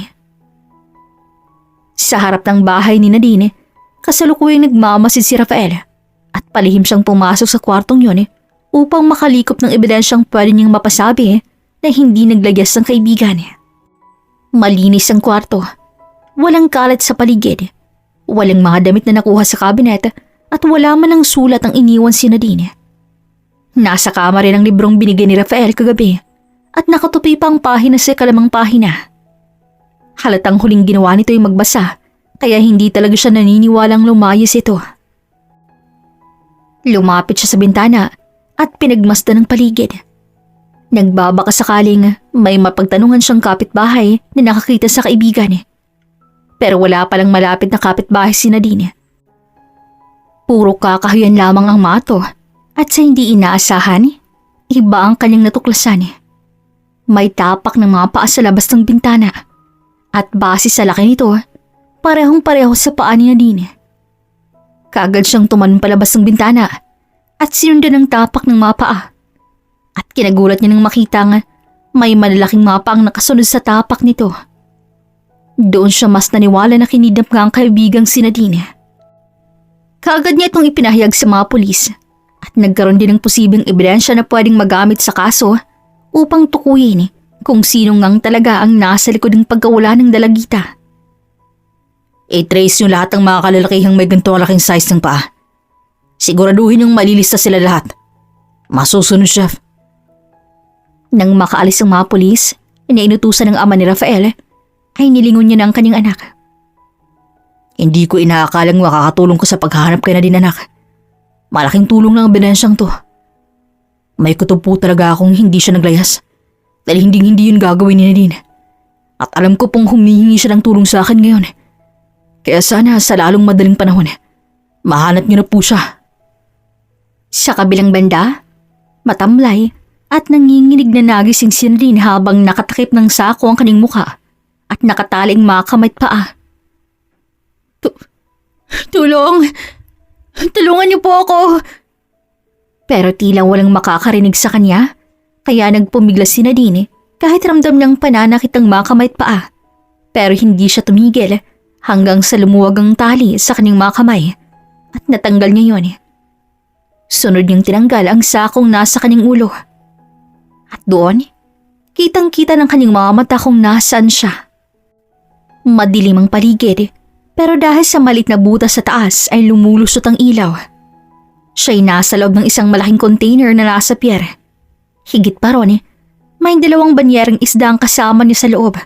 Sa harap ng bahay ni Nadine, kasalukuyang nagmamasid si Rafael at palihim siyang pumasok sa kwartong yun upang makalikop ng ebidensyang pwede niyang mapasabi na hindi naglagyas ng kaibigan. Malinis ang kwarto. Walang kalat sa paligid. Walang mga damit na nakuha sa kabinet at wala man ang sulat ang iniwan si Nadine. Nasa kama rin ang librong binigay ni Rafael kagabi at nakatupi pa ang pahina sa ikalimang pahina. Halatang huling ginawa nito ay magbasa kaya hindi talaga siya naniniwalang lumayas ito. Lumapit siya sa bintana at pinagmasdan ng paligid. Nagbabaka sakaling may mapagtanungan siyang kapitbahay na nakakita sa kaibigan. Pero wala palang malapit na kapitbahay si Nadine. Puro kakahuyan lamang ang mato at sa hindi inaasahan, iba ang kanyang natuklasan. May tapak ng mga paa sa labas ng bintana at base sa laki nito, parehong-pareho sa paa ni Nadine. Kaagad siyang tumalon palabas ng bintana at sinundan ng tapak ng mga paa. At kinagulat niya nang makita nga may malalaking mga paang nakasunod sa tapak nito. Doon siya mas naniwala na kinidnap nga ang kaibigang si Nadine. Kaagad niya itong ipinahayag sa mga pulis at nagkaroon din ng posibleng ebidensya na pwedeng magamit sa kaso upang tukuyin kung sino ngang talaga ang nasa likod ng pagkawala ng dalagita. I-trace niyo lahat ng mga kalalakihang may ganito kalaking size ng paa. Siguraduhin yung malilista sila lahat. Masusunod, Chef. Nang makaalis ang mga pulis, iniinutusan ng ama ni Rafael, ay nilingon niya na ang kanyang anak. Hindi ko inaakalang makakatulong ko sa paghahanap kay Nadine, anak. Malaking tulong ng ebidensyang to. May kutob po talaga akong hindi siya naglayas. Dahil hindi yun gagawin ni Nadine. At alam ko pong humihingi siya ng tulong sa akin ngayon. Kaya sana sa lalong madaling panahon, mahanap niyo na po siya. Sa kabilang banda, matamlay at nanginginig na nagising si Nadine habang nakatakip ng sako ang kanyang mukha at nakataling mga kamay at paa. Tulong! Tulungan niyo po ako! Pero tila walang makakarinig sa kanya, kaya nagpumigla si Nadine kahit ramdam niyang pananakit ang mga kamay at paa. Pero hindi siya tumigil hanggang sa lumuwag ang tali sa kanyang mga kamay at natanggal niya yun. Sunod niyang tinanggal ang sakong nasa kanyang ulo. At doon, kitang-kita ng kanyang mga mata kung nasaan siya. Madilim ang paligid, pero dahil sa malit na butas sa taas ay lumulusot ang ilaw. Siya'y nasa loob ng isang malaking container na nasa pier. Higit pa ron, may 2 banyerang isda ang kasama niya sa loob,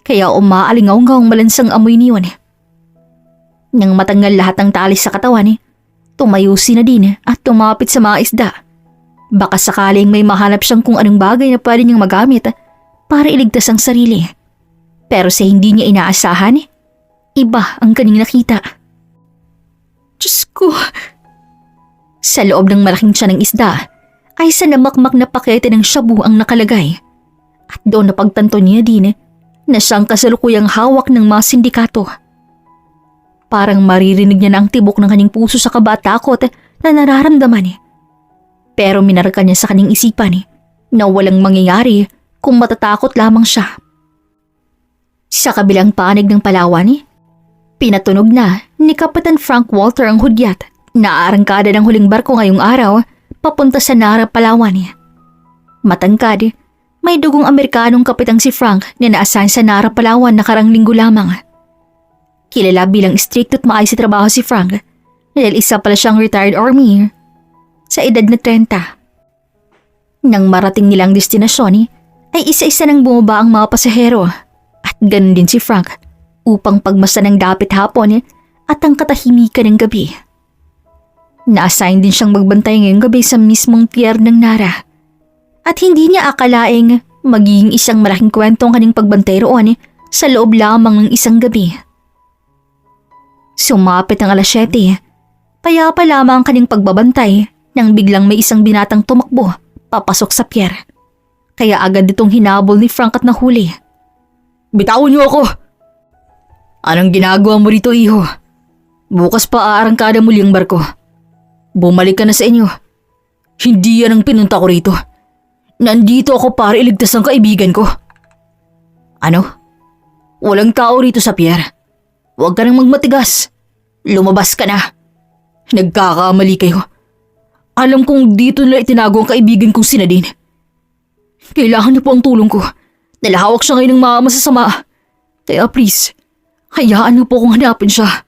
kaya umaalingaw-ngaw ang malansang amoy niyon. Nang matanggal lahat ng tali sa katawan, tumayo si Nadine at tumapit sa mga isda. Baka sakaling may mahanap siyang kung anong bagay na pwede niyang magamit para iligtas ang sarili. Pero sa hindi niya inaasahan, iba ang kanyang nakita. Diyos ko! Sa loob ng malaking tiyan ng isda ay sa namakmak na pakete ng shabu ang nakalagay. At doon napagtanto niya din na siyang kasalukuyang hawak ng mga sindikato. Parang maririnig niya na ang tibok ng kanyang puso sa kaba at takot na nararamdaman. Pero minarka niya sa kanyang isipan na walang mangyayari kung matatakot lamang siya. Sa kabilang panig ng Palawan, pinatunog na ni Kapitan Frank Walter ang hudyat na aarangkada ng huling barko ngayong araw papunta sa Nara, Palawan. Matangkad, may dugong Amerikanong kapitang si Frank na naasahan sa Nara, Palawan nakarang linggo lamang. Kilala bilang strict at maayos sa trabaho si Frank dahil isa pala siyang retired army sa edad na 30. Nang marating nilang destinasyon ay isa-isa nang bumaba ang mga pasahero at ganun din si Frank upang pagmasdan ng dapit hapon at ang katahimikan ng gabi. Na-assign din siyang magbantay ngayong gabi sa mismong pier ng Nara at hindi niya akalaing magiging isang malaking kwento ang kanyang pagbantay roon sa loob lamang ng isang gabi. Sumapit ang alas 7, payapa lamang ang kanyang pagbabantay nang biglang may isang binatang tumakbo papasok sa pier. Kaya agad itong hinabol ni Frank at nahuli. Bitawan niyo ako! Anong ginagawa mo rito, iho? Bukas pa aarangkada muli ang barko. Bumalik ka na sa inyo. Hindi yan ang pinunta ko rito. Nandito ako para iligtas ang kaibigan ko. Ano? Walang tao rito sa pier. Huwag ka nang magmatigas. Lumabas ka na. Nagkakamali kayo. Alam kong dito nila itinago ang kaibigan kong si Nadine. Kailangan niyo po ang tulong ko. Nalahawak siya ngayon ng mga masasama. Kaya please, hayaan niyo po kong hanapin siya.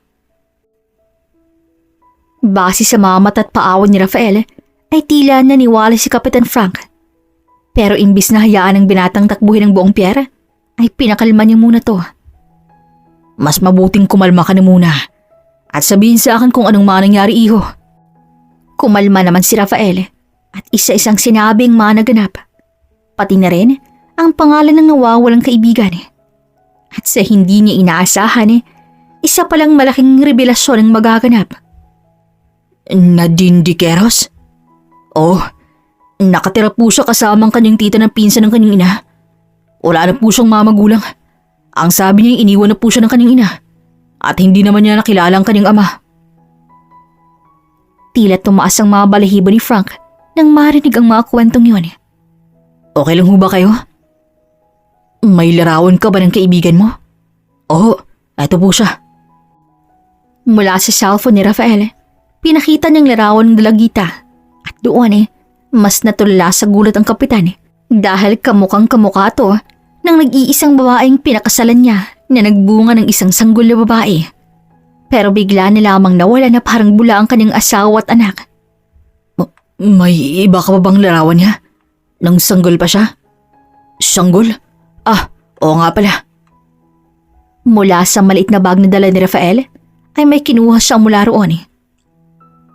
Base sa mga mata't paawan ni Rafael, ay tila naniwala si Kapitan Frank. Pero imbis na hayaan ang binatang takbuhin ng buong Pierre, ay pinakalma niya muna to. Mas mabuting kumalma ka na muna at sabihin sa akin kung anong mga nangyari, iho. Kumalma naman si Rafael at isa-isang sinabing mga naganap. Pati na rin ang pangalan ng nawawalang kaibigan. At sa hindi niya inaasahan, isa palang malaking revelasyon ang magaganap. Nadine Diqueros? Oh, nakatira po siya kasama ang kanyang tita ng pinsan ng kanyang ina. Wala na po siyang mga magulang. Ang sabi niya iniwan na po siya ng kanyang ina. At hindi naman niya nakilala ang kanyang ama. Tila tumaas ang mga balahibo ni Frank nang marinig ang mga kwentong yun. Okay lang ho ba kayo? May larawan ka ba ng kaibigan mo? Oo, eto po siya. Mula sa cellphone ni Rafael, pinakita niyang larawan ng dalagita. At doon mas natulala sa gulat ang kapitan dahil kamukhang kamukha to ng nag-iisang babaeng pinakasalan niya na nagbunga ng isang sanggol na babae. Pero bigla na lamang nawala na parang bula ang kanyang asawa at anak. May iba ka pa bang larawan niya? Nang sanggol pa siya? Sanggol? Ah, oo nga pala. Mula sa maliit na bag na dala ni Rafael, ay may kinuha siya mula roon.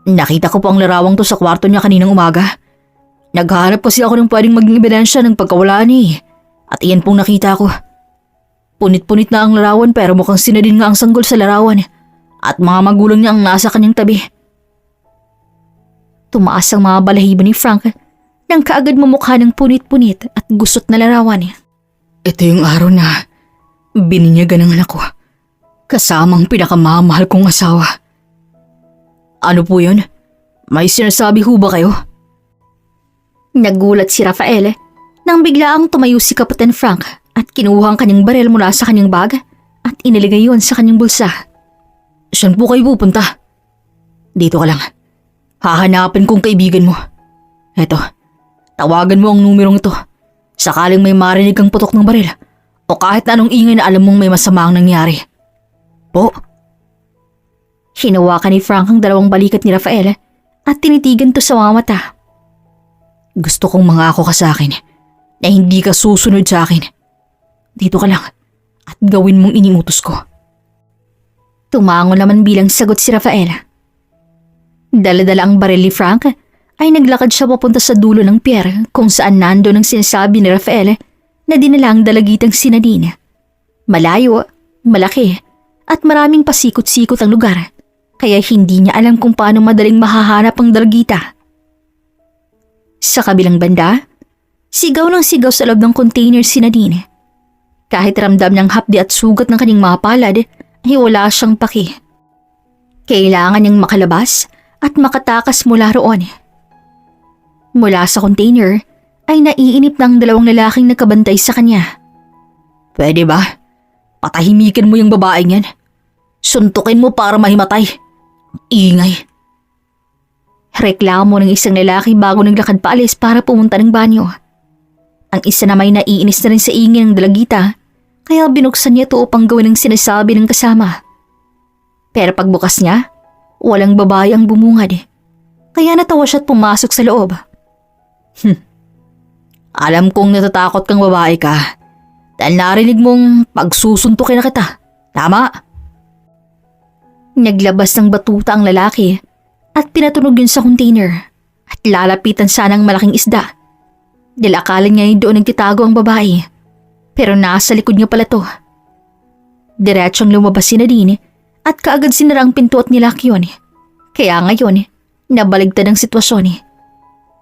Nakita ko po ang larawang to sa kwarto niya kaninang umaga. Naghahanap kasi ako ng pwedeng maging ebidensya ng pagkawala niya. At iyan pong nakita ko. Punit-punit na ang larawan pero mukhang sinadin nga ang sanggol sa larawan. At mga magulang niya ang nasa kanyang tabi. Tumaas ang mga balahibo ni Frank nang kaagad mamukha ng punit-punit at gusot na larawan. Ito yung araw na bininyagan ng anak ko. Kasamang pinakamamahal kong asawa. Ano po yun? May sinasabi ho ba kayo? Nagulat si Rafael nang biglaang tumayo si Kapitan Frank at kinuha ang kanyang barel mula sa kanyang bag at iniligay yon sa kanyang bulsa. Saan po kayo pupunta? Dito ka lang. Hahanapin kong kaibigan mo. Eto, tawagan mo ang numerong ito. Sakaling may marinig kang putok ng baril o kahit anong ingay na alam mong may masama ang nangyari. Po? Hinawakan ni Frank ang dalawang balikat ni Rafael at tinitigan to sa mga mata. Gusto kong mangako ka sa akin na hindi ka susunod sa akin. Dito ka lang at gawin mong iniutos ko. Tumango naman bilang sagot si Rafael. Dala-dala ang baril ni Frank ay naglakad siya papunta sa dulo ng pier kung saan nando ang sinasabi ni Rafael na dinala ang dalagitang si Nadine. Malayo, malaki at maraming pasikot-sikot ang lugar kaya hindi niya alam kung paano madaling mahahanap ang dalagita. Sa kabilang banda, sigaw ng sigaw sa loob ng container si Nadine. Kahit ramdam ng hapdi at sugat ng kanyang mga palad, ay wala siyang paki. Kailangan niyang makalabas at makatakas mula roon. Mula sa container, ay naiinip ng dalawang lalaking nakabantay sa kanya. Pwede ba? Patahimikin mo yung babaeng yan. Suntukin mo para mahimatay. Ingay. Reklamo ng isang lalaki bago naglakad paalis para pumunta ng banyo. Ang isa na may naiinis na rin sa ingay ng dalagita, kaya binuksan niya ito upang gawin ang sinasabi ng kasama. Pero pagbukas niya, walang babae ang bumungad. Kaya natawa siya at pumasok sa loob. Alam kong natatakot kang babae ka dahil narinig mong pagsusuntukin na kita. Tama? Naglabas ng batuta ang lalaki at pinatunog yun sa container at lalapitan sana ang malaking isda. Dahil akala niya doon nagtitago ang babae. Pero nasa likod niya pala to. Diretsyong lumabas si Nadine at kaagad sinara ang pinto at nilak yun. Kaya ngayon, nabaligtad ang sitwasyon.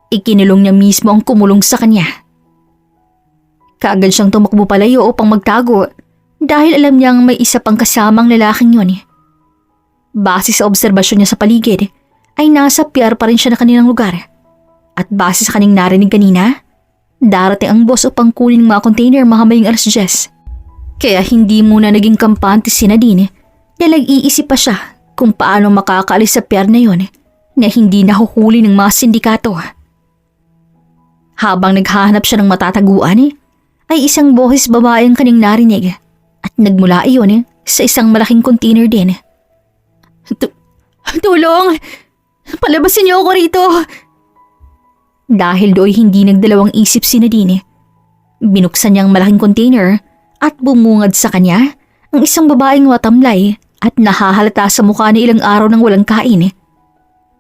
Ikinulong niya mismo ang kumulong sa kanya. Kaagad siyang tumakbo palayo upang magtago dahil alam niyang may isa pang kasamang lalaking yun. Base sa obserbasyon niya sa paligid, ay nasa pier pa rin siya na kanilang lugar. At base sa kanyang narinig kanina, darating ang boss upang kunin mga container mahamaying 10:00. Kaya hindi muna naging kampante si Nadine dahil nag-iisip pa siya kung paano makakaalis sa pier na yon na hindi nahuhuli ng mga sindikato. Habang naghahanap siya ng matataguan, ay isang boses babae ang kanyang narinig at nagmula iyon sa isang malaking container din. Tulong! Palabasin niyo ako rito! Dahil do'y hindi nagdalawang isip si Nadine. Binuksan niya ang malaking container at bumungad sa kanya ang isang babaeng matamlay at nahahalata sa mukha ni ilang araw nang walang kain.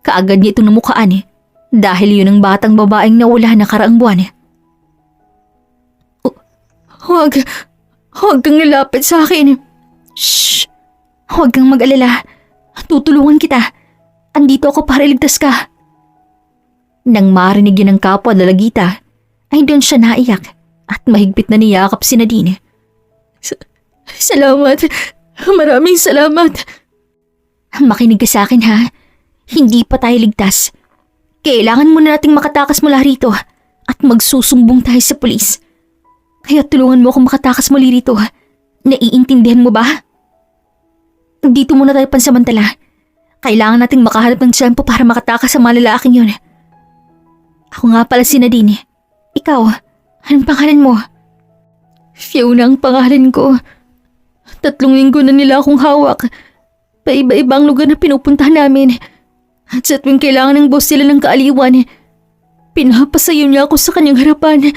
Kaagad niya ito namukaan dahil yun ang batang babaeng nawala nakaraang buwan. Huwag kang lalapit sa akin. Shh! Huwag kang mag-alala. Tutulungan kita. Andito ako para iligtas ka. Nang marinig yun ng kapwa lalagita, ay doon siya naiyak at mahigpit na niyakap si Nadine. Salamat. Maraming salamat. Makinig ka sa akin ha. Hindi pa tayo ligtas. Kailangan muna nating makatakas mula rito at magsusumbong tayo sa pulis. Kaya tulungan mo akong makatakas muli rito. Naiintindihan mo ba? Dito muna tayo pansamantala. Kailangan nating makahanap ng tiyempo para makatakas sa mga lalaking yun. Ako nga pala si Nadine. Ikaw, anong pangalan mo? Fiona ang pangalan ko. 3 linggo na nila akong hawak. Paiba-ibang lugar na pinupuntahan namin. At sa tuwing kailangan ng boss sila ng kaaliwan, pinapasayo niya ako sa kanyang harapan.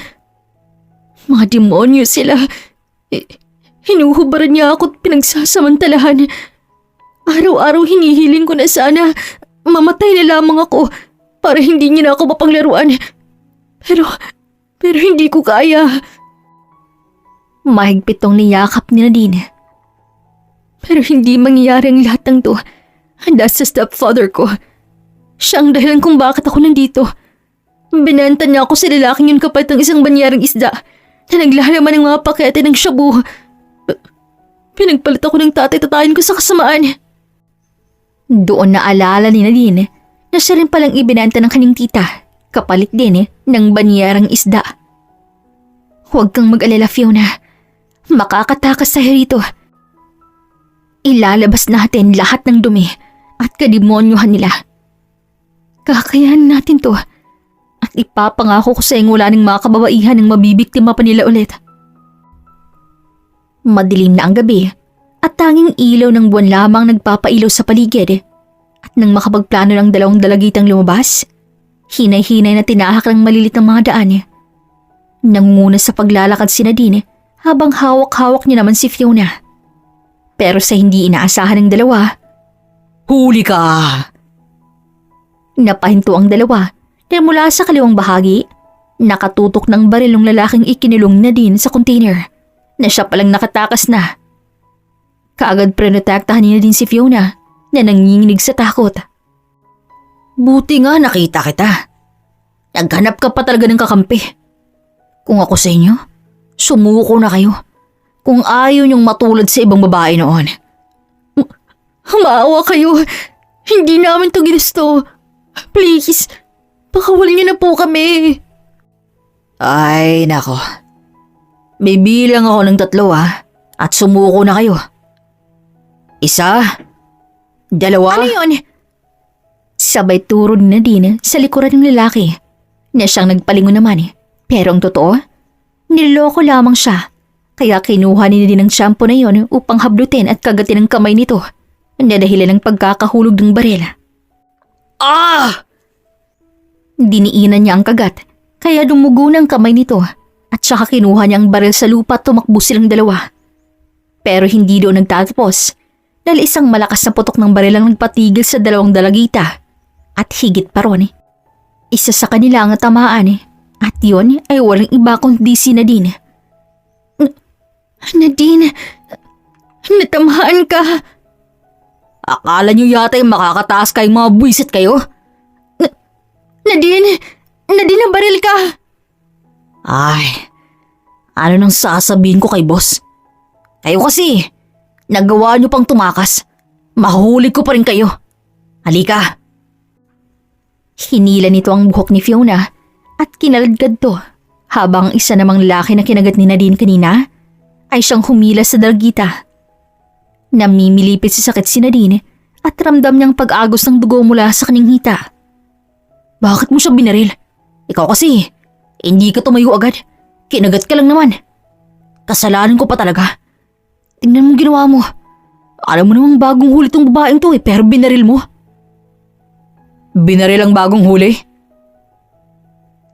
Mga demonyo sila. Hinuhubaran niya ako at pinagsasamantalahan. Araw-araw hinihiling ko na sana mamatay na lamang ako para hindi niya na ako mapanglaruan. Pero hindi ko kaya. Mahigpit tong niyakap ni Nadine. Pero hindi mangyayari ang lahat ng to. Handa sa stepfather ko. Siya ang dahilan kung bakit ako nandito. Binenta niya ako sa lalaking yun kapalit ng isang banyerang isda na naglalaman ng mga pakete ng shabu. Pinagpalit ako ng tatay-tatayin ko sa kasamaan. Doon naalala ni Nadine na siya rin palang ibinenta ng kanyang tita kapalit din ng banyerang isda. Huwag kang mag-alala, Fiona. Makakatakas tayo rito. Ilalabas natin lahat ng dumi at kademonyohan nila. Kakayahan natin to at ipapangako ko sa iyong wala ng mga kababaihan ng mabibiktima pa nila ulit. Madilim na ang gabi at tanging ilaw ng buwan lamang nagpapailaw sa paligid. At nang makapagplano ng 2 dalagitang lumabas, hinay-hinay na tinahak ng malilit ng mga daan. Nangunguna sa paglalakad si Nadine habang hawak-hawak niya naman si Fiona. Pero sa hindi inaasahan ng dalawa, Huli ka! napahinto ang dalawa dahil mula sa kaliwang bahagi, nakatutok ng baril ng lalaking ikinulong na din sa container na siya palang nakatakas na. Kaagad prenotektahan niya din si Fiona na nanginginig sa takot. Buti nga nakita kita. Naghanap ka pa talaga ng kakampi. Kung ako sa inyo, sumuko na kayo. Kung ayaw niyong matulad sa ibang babae noon. Maawa kayo. Hindi namin to ginusto. Please, pakawalin niyo na po kami. Ay, nako. Bibilang ako ng 3 at sumuko na kayo. 1, 2. Ano yun? Sabay turo ni Nadine sa likuran ng lalaki na siyang nagpalingon naman. Pero ang totoo, niloloko lamang siya. Kaya kinuha ni Nadine ang shampoo na yon upang hablutin at kagatin ang kamay nito na dahilan ng pagkakahulog ng baril. Ah! Diniinan niya ang kagat kaya dumugo ng kamay nito at saka kinuha niya ang baril sa lupa at tumakbo silang dalawa. Pero hindi doon nagtatapos dahil isang malakas na putok ng baril ang nagpatigil sa 2 dalagita at higit pa ron. Isa sa kanila ang tamaan at yun ay walang iba kundi si Nadine. Nadine, natamaan ka. Akala niyo yata yung makakataas kayong mga buwisit kayo? Nadine, nabaril ka. Ay, ano nang sasabihin ko kay boss? Kayo kasi, nagawa niyo pang tumakas. Mahuli ko pa rin kayo. Halika. Hinila nito ang buhok ni Fiona at kinaladkad to habang isa namang lalaki na kinagat ni Nadine kanina ay siyang humila sa dalagita. Namimilipit sa sakit si Nadine at ramdam niyang pag-agos ng dugo mula sa kanyang hita. Bakit mo siya binaril? Ikaw kasi, hindi ka tumayo agad. Kinagat ka lang naman. Kasalanan ko pa talaga. Tingnan mo ginawa mo. Alam mo namang bagong huli tong babaeng to pero binaril mo. Binaril ang bagong huli?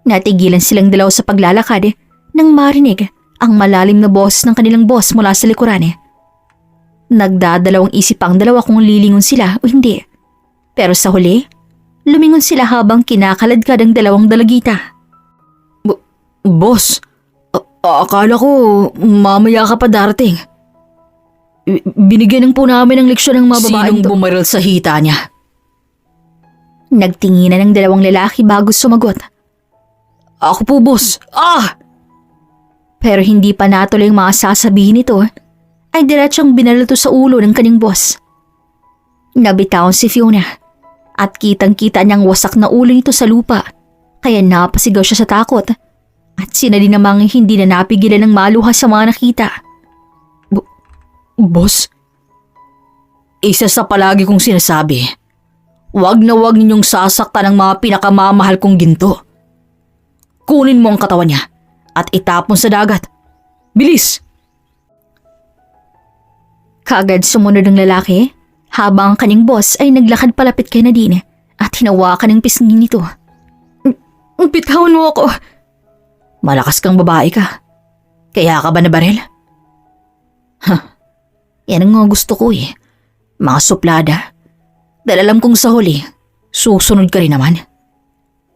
Natigilan silang dalaw sa paglalakad nang marinig ang malalim na boses ng kanilang boss mula sa likuran. Nagdadalawang isip ang dalawa kung lilingon sila o hindi. Pero sa huli, lumingon sila habang kinakaladkad ang dalawang dalagita. Boss, akala ko mamaya ka pa darating. Binigyan ng po namin ng leksyon ng mga babaeng to. Sinong bumaril sa hita niya? Nagtinginan ng dalawang lalaki bago sumagot. Ako po, boss. Pero hindi pa natuloy ang mga sasabihin nito ay diretsyong binalato sa ulo ng kanyang boss. Nabitawan si Fiona at kitang-kita niyang wasak na ulo nito sa lupa kaya napasigaw siya sa takot at sina din namang hindi na napigilan ng maluha sa mga nakita. Boss, isa sa palagi kong sinasabi, wag na wag ninyong sasaktan ang mga pinakamamahal kong ginto. Kunin mo ang katawan niya at itapon sa dagat. Bilis! Kaagad sumunod ang lalaki habang ang kanyang boss ay naglakad palapit kay Nadine at hinawakan ng pisngi nito. Bitawan mo ako! Malakas kang babae ka. Kaya ka ba nabaril? Yan ang mga gusto ko Mga suplada. Dahil alam kong sa huli, susunod ka rin naman.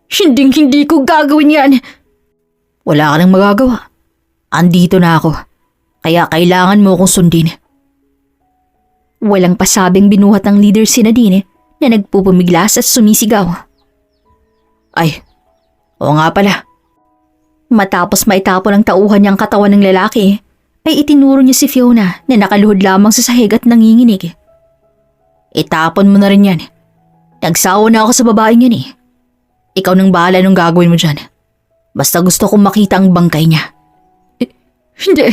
Hindi ko gagawin yan. Wala ka nang magagawa. Andito na ako. Kaya kailangan mo akong sundin. Walang pasabing binuhat ng leader si Nadine na nagpupumiglas at sumisigaw. Ay, oo nga pala. Matapos maitapon ang tauhan niyang katawan ng lalaki, ay itinuro niya si Fiona na nakaluhod lamang sa sahig at nanginginig. Itapon mo na rin yan. Nagsawa na ako sa babaeng yan Ikaw nang bahala nung gagawin mo dyan. Basta gusto kong makita ang bangkay niya. Hindi!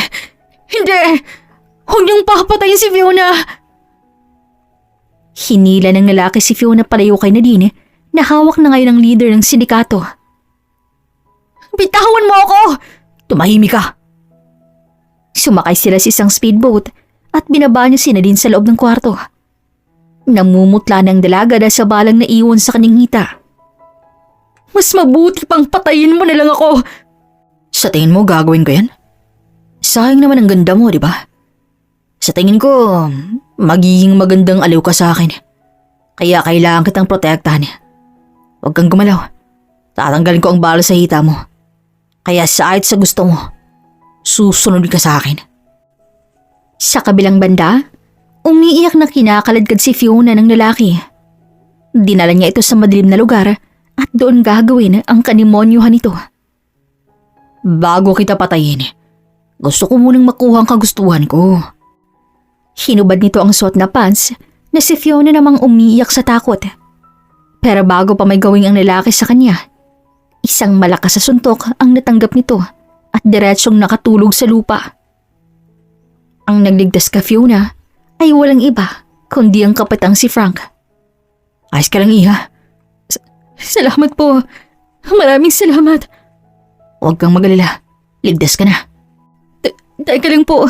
Huwag niyong papatayin si Fiona! Hinila ng lalaki si Fiona palayo kay Nadine na hawak na ngayon ang leader ng sindikato. Bitawan mo ako! Tumahimik ka! Sumakay sila sa isang speedboat at binaba niya si Nadine sa loob ng kwarto. Namumutla ng dalaga dahil sa balang naiwan sa kanyang hita. Mas mabuti pang patayin mo na lang ako! Sa tingin mo gagawin ko yan? Sayang naman ang ganda mo, di ba? Sa tingin ko, magiging magandang aliw ka sa akin. Kaya kailangan kitang protektahan. Huwag kang gumalaw. Tatanggalin ko ang bala sa hita mo. Kaya kahit sa gusto mo, susunod ka sa akin. Sa kabilang banda, umiiyak na kinakaladkad si Fiona ng lalaki. Dinala niya ito sa madilim na lugar at doon gagawin ang kanimonyuhan nito. Bago kita patayin, gusto ko munang makuha ang kagustuhan ko. Hinubad nito ang suot na pants na si Fiona namang umiiyak sa takot. Pero bago pa may gawing ang lalaki sa kanya, isang malakas sa suntok ang natanggap nito at diretsyong nakatulog sa lupa. Ang nagligtas ka Fiona ay walang iba kundi ang kapatang si Frank. Ayos ka lang iha. Salamat po. Maraming salamat. Huwag kang magalala. Ligtas ka na. Teka lang po.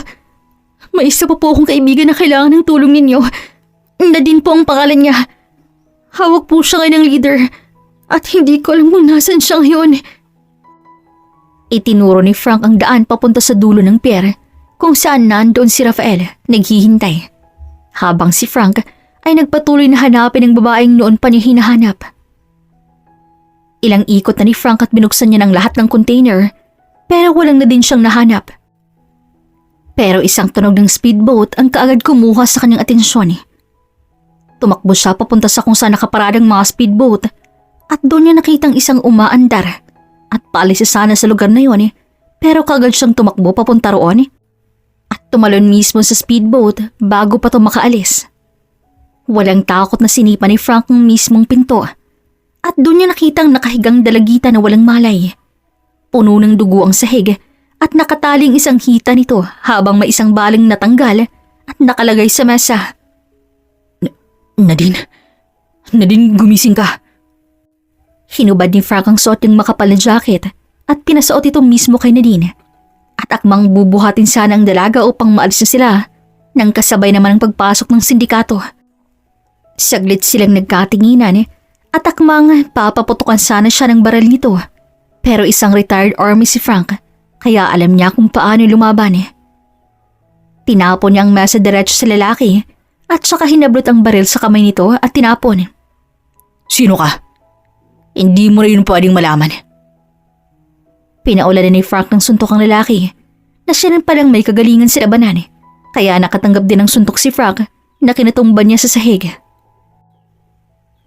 May isa pa po akong kaibigan na kailangan ng tulong ninyo. Nadine po ang pangalan niya. Hawak po siya ngayon ng leader. At hindi ko alam kung nasan siya ngayon. Itinuro ni Frank ang daan papunta sa dulo ng pier kung saan nandoon si Rafael naghihintay. Habang si Frank ay nagpatuloy na hanapin ang babaeng noon pa niya hinahanap. Ilang ikot na ni Frank at binuksan niya ng lahat ng container pero walang na din siyang nahanap. Pero isang tunog ng speedboat ang kaagad kumuha sa kanyang atensyon. Tumakbo siya papunta sa kung saan nakaparadang mga speedboat at doon niya nakitang isang umaandar at paalis sana sa lugar na yon pero kaagad siyang tumakbo papunta roon at tumalon mismo sa speedboat bago pa ito makaalis. Walang takot na sinipa ni Frank ang mismong pinto at doon niya nakitang nakahigang dalagita na walang malay. Puno ng dugo ang sahig at nakataling isang hita nito habang may isang baling natanggal at nakalagay sa mesa. Nadine? Nadine, gumising ka. Hinubad ni Frank ang suot niyang makapal na jacket at pinasuot ito mismo kay Nadine. At akmang bubuhatin sana ang dalaga upang maalis na sila nang kasabay naman ang pagpasok ng sindikato. Saglit silang nagkatinginan at akmang papaputukan sana siya ng baril nito. Pero isang retired army si Frank kaya alam niya kung paano lumaban. Tinapon niya ang mesa diretso sa lalaki at saka hinablot ang baril sa kamay nito at tinapon. Sino ka? Hindi mo rin pwedeng malaman. Pinaulanan ni Frank ng suntok ang lalaki na siya rin palang may kagalingan sa labanan. Kaya nakatanggap din ng suntok si Frank na kinatumban niya sa sahig.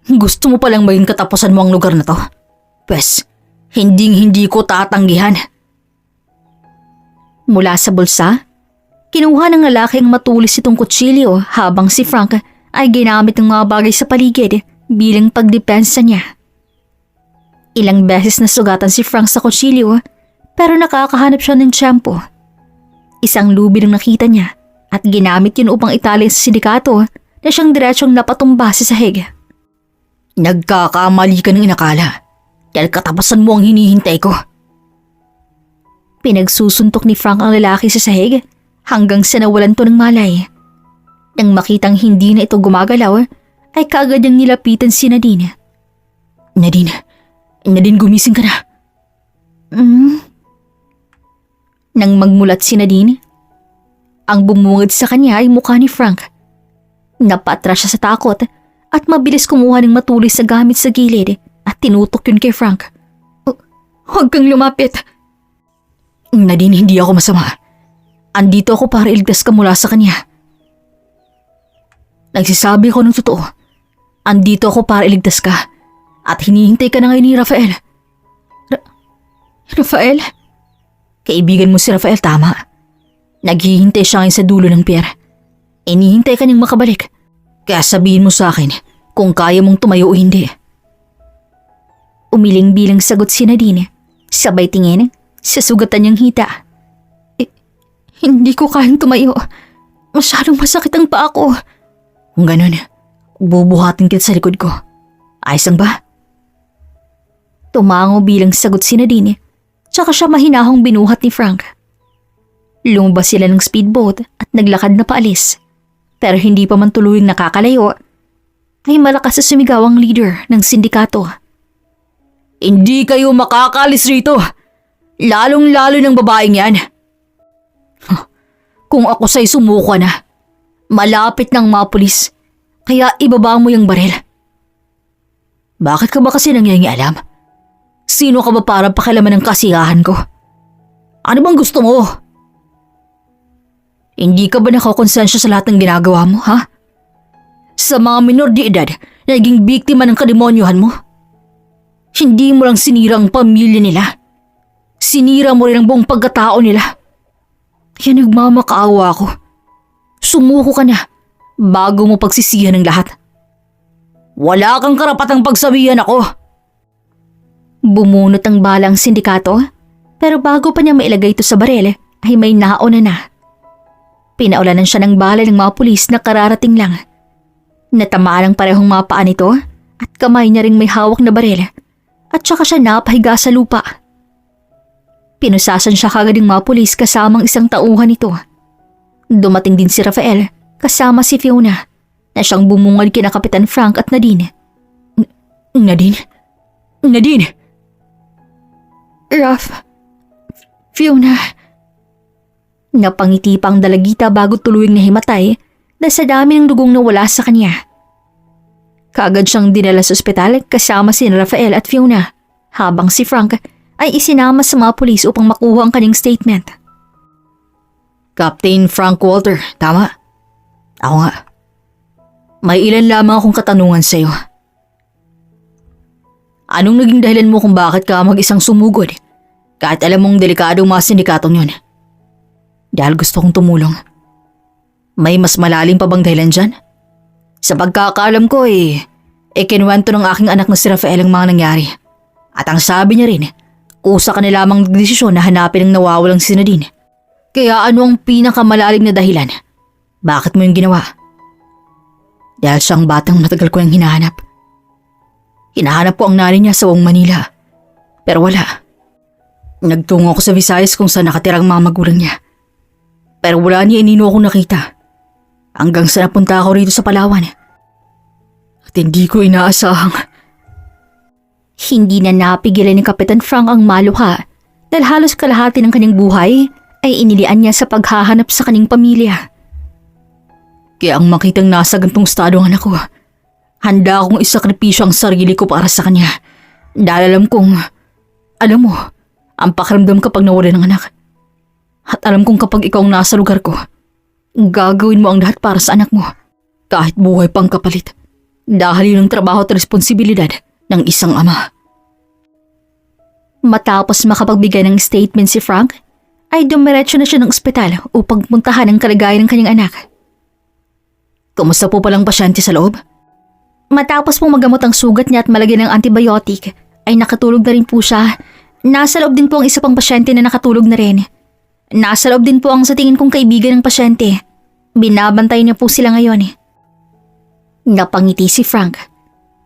Gusto mo palang maging katapusan mo ang lugar na to? Pwes, hindi ko tatanggihan. Mula sa bulsa, kinuha ng lalaki ang matulis itong kutsilyo habang si Frank ay ginamit ng mga bagay sa paligid bilang pagdepensa niya. Ilang beses na sugatan si Frank sa kutsilyo pero nakakahanap siya ng tiyempo. Isang lubi ang nakita niya at ginamit yun upang itali sa sindikato na siyang diretsyong napatumba sa sahig. Nagkakamali ka ng inakala dahil katapusan mo ang hinihintay ko. Pinagsusuntok ni Frank ang lalaki sa sahig hanggang sa nawalan to ng malay. Nang makitang hindi na ito gumagalaw, ay kaagad niyang nilapitan si Nadine. Nadine, gumising ka na. Nang magmulat si Nadine, ang bumungad sa kanya ay mukha ni Frank. Napatras siya sa takot at mabilis kumuha ng matulis sa gamit sa gilid at tinutok yun kay Frank. Huwag kang lumapit. Nadine, hindi ako masama. Andito ako para iligtas ka mula sa kanya. Nagsasabi ko ng totoo. Andito ako para iligtas ka at hinihintay ka na ngayon ni Rafael. Rafael? Kaibigan mo si Rafael, tama. Naghihintay siya ngayon sa dulo ng pier. Inihintay ka niyang makabalik. Kaya sabihin mo sa akin kung kaya mong tumayo o hindi. Umiling-bilang sagot si Nadine. Sabay tingin sa sugatan niyang hita. Hindi ko kayang tumayo. Masyadong masakit ang paa ko. Kung ganun, bubuhatin kita sa likod ko. Ayos lang ba? Tumango bilang sagot si Nadine. Tsaka siya mahinahong binuhat ni Frank. Lumabas sila ng speedboat at naglakad na paalis. Pero hindi pa man tuluyang nakakalayo, ay malakas na sumigaw ang leader ng sindikato. Hindi kayo makakalis rito! Lalong-lalo ng babaeng yan. Kung ako sa'y sumuko na, malapit ng mga pulis, kaya ibaba mo yung baril. Bakit ka ba kasi nangyayang Sino ka ba para pakialaman ng kasiyahan ko? Ano bang gusto mo? Hindi ka ba nakakonsensya sa lahat ng ginagawa mo, ha? Sa mga minor de edad na naging biktima ng kademonyohan mo? Hindi mo lang sinira ang pamilya nila. Sinira mo rin ang buong pagkatao nila. Kaya nagmamakaawa ako. Sumuko ka na bago mo pagsisihan ng lahat. Wala kang karapatang pagsabihan ako. Bumunot ang bala ang sindikato, pero bago pa niya mailagay ito sa baril ay may nauna na. Pinaulanan siya ng bala ng mga pulis na kararating lang. Natamaan ang parehong mga paa nito at kamay niya ring may hawak na baril at saka siya napahiga sa lupa. Pinusasan siya kagad ng mga pulis kasamang isang tauhan nito. Dumating din si Rafael kasama si Fiona na siyang bumungad kina Kapitan Frank at Nadine. Nadine! Fiona. Napangiti pa ang dalagita bago tuluyang nahimatay dahil sa dami ng dugong nawala sa kanya. Kaagad siyang dinala sa ospital kasama si Rafael at Fiona habang si Frank ay isinama sa mga pulis upang makuha ang kanyang statement. Captain Frank Walter, tama? Ako nga. May ilan lamang akong katanungan sa'yo. Anong naging dahilan mo kung bakit ka mag-isang sumugod? Kahit alam mong delikadong mga sindikatong yun. Dahil gusto kong tumulong. May mas malalim pa bang dahilan dyan? Sa pagkakaalam ko kinuwento ng aking anak na si Rafael ang mga nangyari. At ang sabi niya rin, kusa ka na lamang desisyon na hanapin ang nawawalang si Nadine. Kaya ano ang pinakamalalim na dahilan? Bakit mo yung ginawa? Dahil siyang batang matagal ko yung hinahanap. Hinahanap ko ang nanay niya sa Wong Manila. Pero wala. Nagtungo ako sa Visayas kung saan nakatira ang mga magulang niya. Pero wala niya inino akong nakita. Hanggang sa napunta ako rito sa Palawan. At hindi ko inaasahang... Hindi na napigilan ni Kapitan Frank ang maluha dahil halos kalahati ng kanyang buhay ay inilian niya sa paghahanap sa kanyang pamilya. Kaya ang makitang nasa gantong estado ang anak ko, handa akong isakripisyo ang sarili ko para sa kanya. Dahil alam mo, ang pakiramdam kapag nawala ng anak. At alam kong kapag ikaw ang nasa lugar ko, gagawin mo ang lahat para sa anak mo. Kahit buhay pang kapalit. Dahil yun ang trabaho at responsibilidad ng isang ama. Matapos makapagbigay ng statement si Frank, ay dumiretso na siya ng ospital upang puntahan ang kalagayan ng kanyang anak. Kumusta po palang pasyente sa loob? Matapos pong magamot ang sugat niya at malagyan ng antibiotic, ay nakatulog na rin po siya. Nasa loob din po ang isa pang pasyente na nakatulog na rin. Nasa loob din po ang sa tingin kong kaibigan ng pasyente. Binabantay niya po sila ngayon. Napangiti si Frank.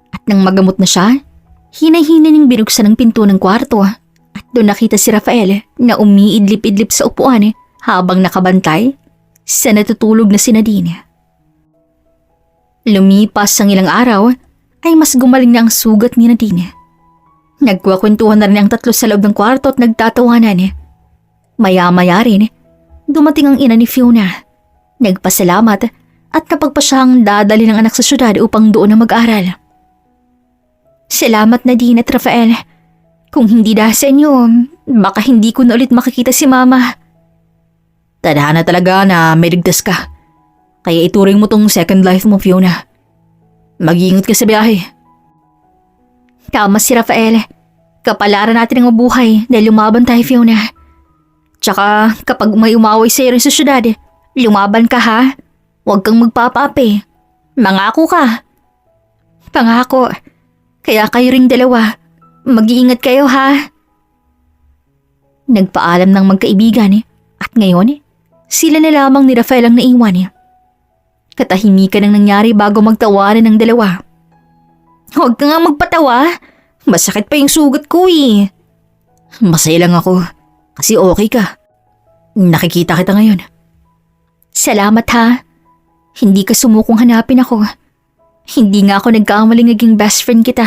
At nang magamot na siya, hinay-hinay niyang binuksan ang pinto ng kwarto at doon nakita si Rafael na umiidlip-idlip sa upuan habang nakabantay sa natutulog na si Nadine. Lumipas ang ilang araw ay mas gumaling na ang sugat ni Nadine. Nagkukwentuhan na rin ang tatlo sa loob ng kwarto at nagtatawanan. Maya-maya rin, dumating ang ina ni Fiona. Nagpasalamat at napagpasyang dadali ng anak sa syudad upang doon na mag-aral. Salamat Nadine at Rafael. Kung hindi dahil sa inyo, baka hindi ko na ulit makikita si Mama. Tadhana talaga na may ligtas ka. Kaya ituring mo tong second life mo, Fiona. Mag-iingat ka sa biyahe. Tama si Rafael. Kapalaran natin ang mabuhay dahil lumaban tayo, Fiona. Tsaka kapag may umaway sa'yo rin sa syudad, lumaban ka ha. Huwag kang magpapaapi. Mangako ka. Pangako. Kaya kayo ring dalawa, mag-iingat kayo ha. Nagpaalam ng magkaibigan at ngayon, sila na lamang ni Rafael ang naiwan. Katahimikan ang nangyari bago magtawanan ng dalawa. Huwag ka nga magpatawa, masakit pa yung sugat ko eh. Masaya lang ako, kasi okay ka. Nakikita kita ngayon. Salamat ha, hindi ka sumukong hanapin ako. Hindi nga ako nagkamaling naging best friend kita.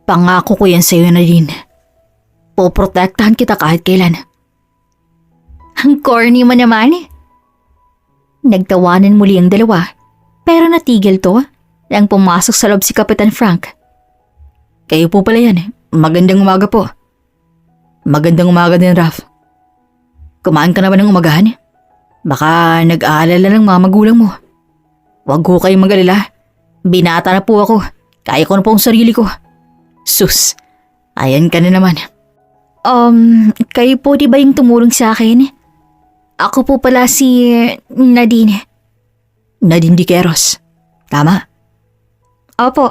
Pangako ko yan sa'yo, Nadine. Poprotektahan kita kahit kailan. Ang corny mo naman. Nagtawanan muli ang dalawa, pero natigil to nang pumasok sa loob si Kapitan Frank. Kayo po pala yan. Magandang umaga po. Magandang umaga din, Raf. Kumain ka na ba ng umagahan? Baka nag-aalala ng mga magulang mo. Huwag ko kayong mag-alala. Binata na po ako. Kaya ko na po ang sarili ko. Sus, ayan ka na naman. Kayo po di ba yung tumulong sa akin? Ako po pala si Nadine. Nadine Diqueros. Tama? Opo.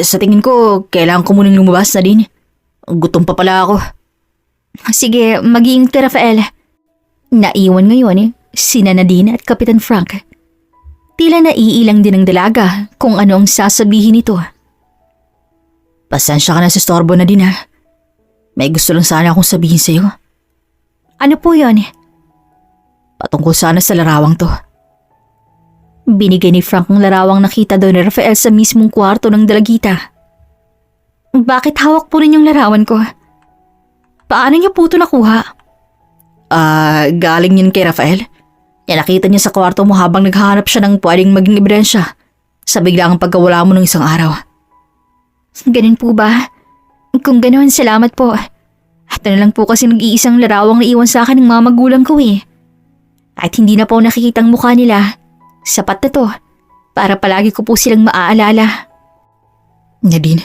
Sa tingin ko, kailangan ko munang lumabas, Nadine. Gutom pa pala ako. Sige, mag-iingat ka, Rafael. Naiwan ngayon sina Nadine at Kapitan Frank. Tila naiilang din ng dalaga kung ano ang sasabihin nito. Pasensya ka na sa storbo, Nadine ha. May gusto lang sana akong sabihin sa'yo. Ano po yun? Patungkol sana sa larawang to. Binigay ni Frank ang larawang nakita daw ni Rafael sa mismong kwarto ng dalagita. Bakit hawak po rin yung larawan ko? Paano niya po ito nakuha? Galing yun kay Rafael. Nakita niya sa kwarto mo habang naghahanap siya ng pwedeng maging ebidensya sa biglang pagkawala mo ng isang araw. Ganun po ba? Kung ganoon, salamat po. At na lang po kasi nag-iisang larawang naiwan sa akin ng mga magulang ko eh. At hindi na po nakikita ang mukha nila. Sapat na to para palagi ko po silang maaalala. Nadine,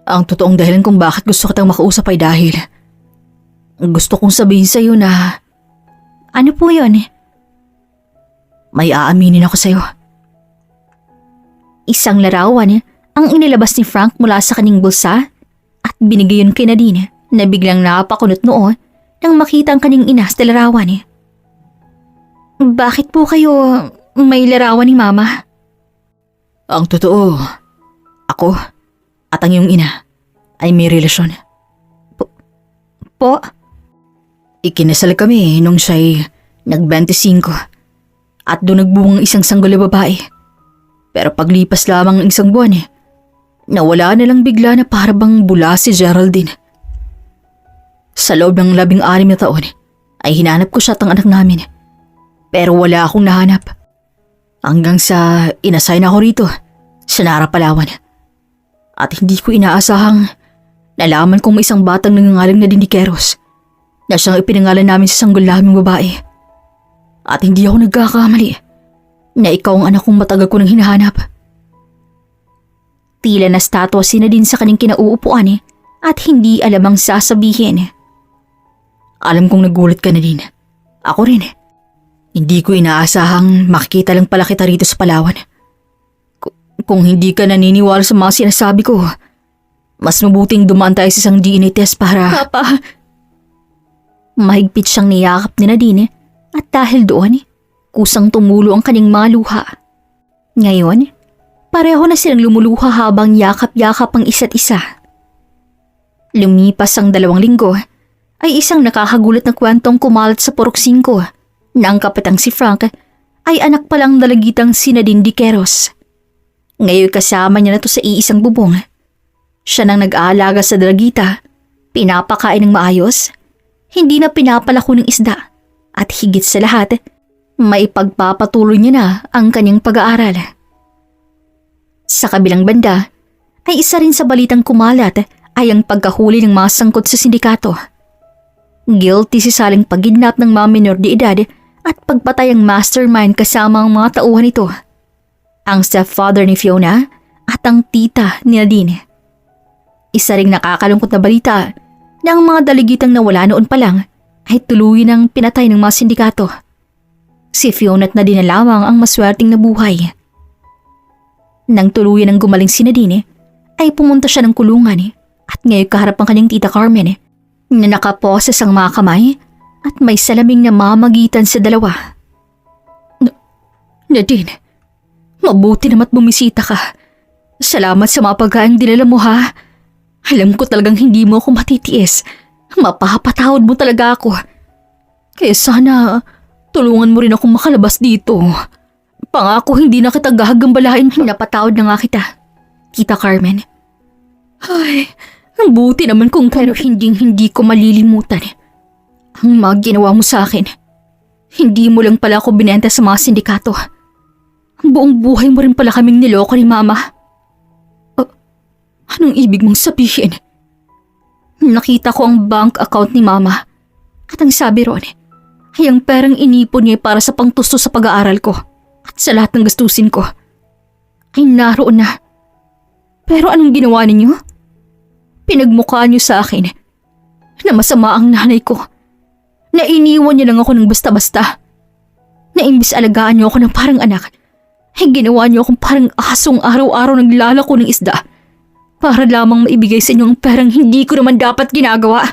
ang totoong dahilan kung bakit gusto kitang makausap ay dahil gusto kong sabihin sa'yo na... Ano po yun? May aaminin ako sa'yo. Isang larawan ang inilabas ni Frank mula sa kanyang bulsa at binigay yun kay Nadine na biglang napakunot noo nang makita ang kanyang ina sa larawan. Bakit po kayo may larawan ni Mama? Ang totoo, ako at ang iyong ina ay may relasyon. Po? Ikinasal kami nung siya'y nag-25 at doon nagbungang isang sanggol na babae. Pero paglipas lamang ng isang buwan, nawala na lang bigla na para bang bula si Geraldine. Sa loob ng 16 na taon ay hinanap ko siya at ang anak namin. Pero wala akong nahanap. Hanggang sa inassign ako rito sa Nara, Palawan. At hindi ko inaasahang nalaman kong may isang batang nangangalang Nadine Diqueros na siyang ipinangalan namin sa sanggol naming babae. At hindi ako nagkakamali na ikaw ang anak kong matagal ko nang hinahanap. Tila na statwa si Nadine sa kanyang kinauupuan at hindi alam ang sasabihin. Alam kong nagulat ka na din. Ako rin. Hindi ko inaasahang makikita lang pala kita rito sa Palawan. Kung hindi ka naniniwala sa mga sinasabi ko, mas mabuting dumaan tayo sa isang DNA test para... Papa! Mahigpit siyang niyakap ni Nadine at dahil doon, kusang tumulo ang kanyang mga luha. Ngayon, pareho na silang lumuluha habang yakap-yakap ang isa't isa. Lumipas ang 2 linggo, ay isang nakakagulat na kwentong kumalat sa Purok 5 na ang kapitang si Frank ay anak palang dalagitang si Nadine Diqueros. Ngayon kasama niya na to sa iisang bubong. Siya nang nag-aalaga sa dalagita, pinapakain ng maayos, hindi na pinapalako ng isda, at higit sa lahat, may pagpapatuloy niya na ang kanyang pag-aaral. Sa kabilang banda, ay isa rin sa balitang kumalat ay ang pagkahuli ng mga sangkot sa sindikato. Guilty si Saling pagkidnap ng mga minor de edad at pagpatay ang mastermind kasama ang mga tauhan nito. Ang stepfather ni Fiona at ang tita ni Nadine. Isa ring nakakalungkot na balita na ang mga daligitang nawala noon pa lang ay tuluyan ng pinatay ng mga sindikato. Si Fiona at Nadine na lamang ang maswerteng nabuhay. Nang tuluyan ng gumaling si Nadine, ay pumunta siya ng kulungan at ngayon kaharap ang kanyang tita Carmen na nakaposes ang mga kamay at may salaming na mamagitan sa dalawa. Nadine, mabuti namat bumisita ka. Salamat sa mga pagkaing dinala mo ha. Alam ko talagang hindi mo ako matitiis. Mapapatawad mo talaga ako. Kaya sana tulungan mo rin akong makalabas dito. Pangako hindi na kita gagambalain. Napatawad na nga kita, Tita Carmen. Ay, ang buti naman kung pero hindi ko malilimutan ang mga ginawa mo sa akin. Hindi mo lang pala ako binenta sa mga sindikato. Buong buhay mo rin pala kaming niloko ni Mama. Anong ibig mong sabihin? Nakita ko ang bank account ni Mama at ang sabi ron ay ang perang inipon niya para sa pangtusto sa pag-aaral ko at sa lahat ng gastusin ko ay naroon na. Pero anong ginawa ninyo? Pinagmukha niyo sa akin na masama ang nanay ko, na iniwan niyo lang ako ng basta-basta, na imbis alagaan niyo ako ng parang anak, ay ginawa niyo akong parang asong araw-araw naglalako ng isda para lamang maibigay sa inyo ang perang hindi ko naman dapat ginagawa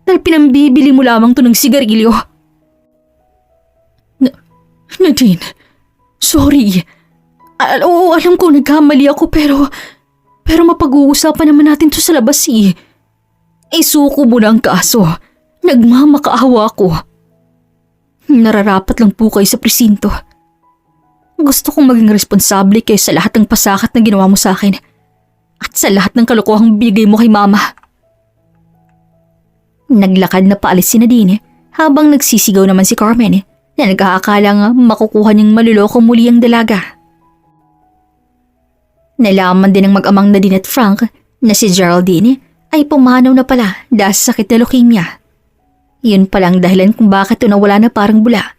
dahil pinambibili mo lamang to ng sigarilyo. Nadine, sorry. Oo, alam ko nagkamali ako pero mapag-uusapan naman natin to sa labas Isuko mo na ang kaso. Nagmamakaawa ako. Nararapat lang po kayo sa presinto. Gusto kong maging responsable kayo sa lahat ng pasakat na ginawa mo sa akin at sa lahat ng kalokohang binigay mo kay Mama. Naglakad na paalis si Nadine habang nagsisigaw naman si Carmen na nag-aakalang makukuha niyang maluloko muli ang dalaga. Nalaman din ng mag-amang Nadine at Frank na si Geraldine ay pumanaw na pala dahil sa sakit na leukemia. Yun palang dahilan kung bakit ito nawala na parang bula.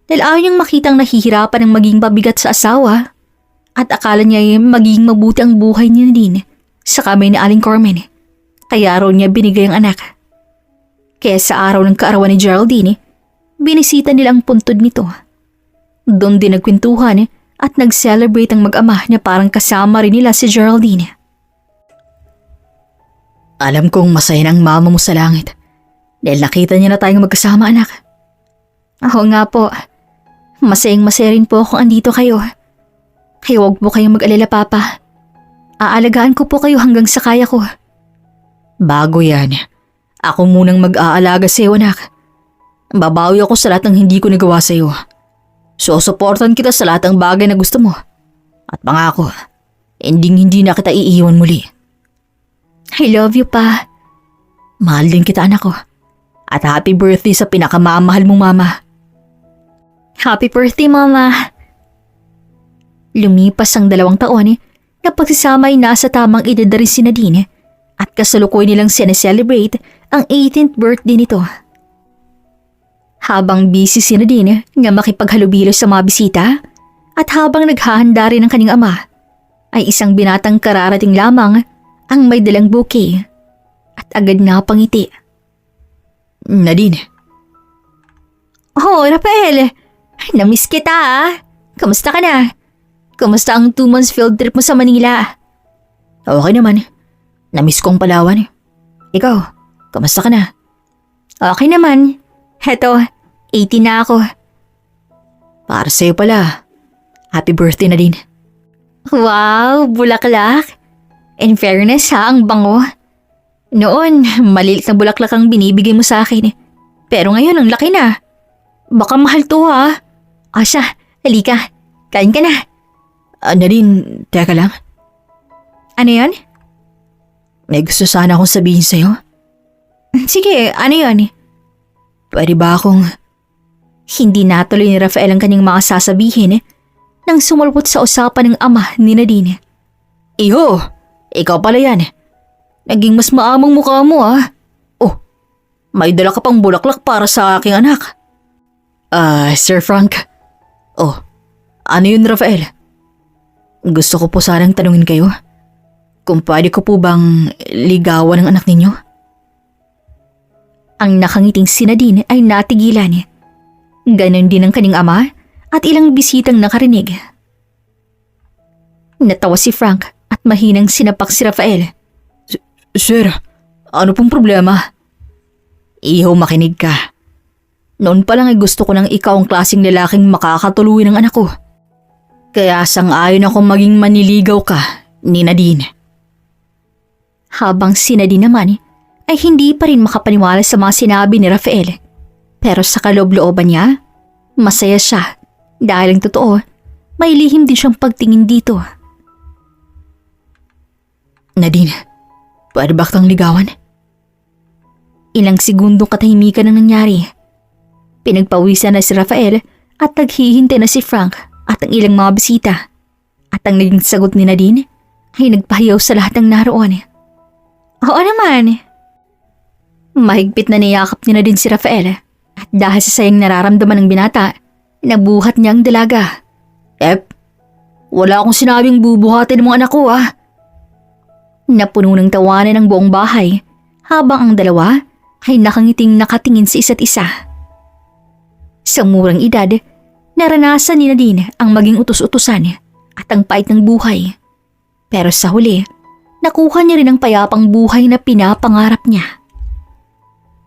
Dahil ayaw niyang makitang nahihirapan ng maging pabigat sa asawa at akala niya ay magiging mabuti ang buhay ni Nadine sa kamay ni Aling Carmen. Kaya raw niya binigay ang anak. Kaya sa araw ng kaarawan ni Geraldine, binisita nila ang puntod nito. Doon din nagkwentuhan at nag-celebrate ang mag-ama na parang kasama rin nila si Geraldine. Alam kong masaya ng mama mo sa langit dahil nakita niya na tayong magkasama, anak. Ako nga po. Masayang masaya rin po kung andito kayo. Kaya huwag po kayong mag-alala, Papa. Aalagaan ko po kayo hanggang sa kaya ko. Bago yan. Ako munang mag-aalaga sa'yo, anak. Babawi ako sa lahat ng hindi ko nagawa sa'yo. Susuportan kita sa lahat ng bagay na gusto mo. At pangako, hindi na kita iiwan muli. I love you, Pa. Mahal din kita, anak ko. At happy birthday sa pinakamamahal mong mama. Happy birthday, Mama. Lumipas ang 2 taon na pagsasama ay nasa tamang edad na rin si Nadine at kasalukuy nilang sineselebrate ang 18th birthday nito. Habang busy si Nadine na makipaghalubilo sa mga bisita at habang naghahanda rin ang kanyang ama, ay isang binatang kararating lamang ang may dalang bouquet at agad na pangiti. Nadine. Oh, Rafael! Namiss kita Kamusta ka na? Kamusta ang 2 months field trip mo sa Manila? Okay naman. Namiss kong Palawan. Ikaw, kamusta ka na? Okay naman. Heto, 18 na ako. Para sa'yo pala. Happy birthday, Nadine. Wow, bulaklak. In fairness ang bango. Noon, maliit na bulaklak ang binibigay mo sa akin. Pero ngayon, ang laki na. Baka mahal to Asya, halika. Kain ka na. Nadine, teka lang. Ano yan? May gusto sana akong sabihin sa'yo. Sige, ano yan? Pwede ba akong... Hindi natuloy ni Rafael ang kanyang mga sasabihin nang sumulpot sa usapan ng ama ni Nadine. Iho, ikaw pala yan. Naging mas maamong mukha mo Oh, may dala ka pang bulaklak para sa aking anak. Sir Frank. Oh, ano yun, Rafael? Gusto ko po sanang tanungin kayo. Kung pwede ko po bang ligawan ang anak ninyo? Ang nakangiting si Nadine ay natigilan. Ganon din ang kanyang ama at ilang bisitang nakarinig. Natawa si Frank at mahinang sinapak si Rafael. Sir, ano pong problema? Iho, makinig ka. Noon pa lang ay gusto ko nang ikaw ang klaseng lalaking makakatuluy ng anak ko. Kaya sang-ayon akong maging maniligaw ka ni Nadine. Habang si Nadine naman ay hindi pa rin makapaniwala sa mga sinabi ni Rafael. Pero sa kaloob-looban niya, masaya siya dahil ang totoo, may lihim din siyang pagtingin dito. Nadine, pwede ba kitang ligawan? Ilang segundong katahimikan ang nangyari. Pinagpawisan na si Rafael at naghihintay na si Frank at ang ilang mga bisita. At ang naging sagot ni Nadine ay nagpahiyaw sa lahat ng naroon. Oo naman. Mahigpit na niyakap ni Nadine si Rafael at dahil sa sayang nararamdaman ng binata, nabuhat niya ang dalaga. Wala akong sinabing bubuhatin ng mga anak ko Napuno ng tawanan ng buong bahay habang ang dalawa ay nakangiting nakatingin sa isa't isa. Sa murang edad, naranasan ni Nadine ang maging utos-utusan at ang pait ng buhay. Pero sa huli, nakuha niya rin ang payapang buhay na pinapangarap niya.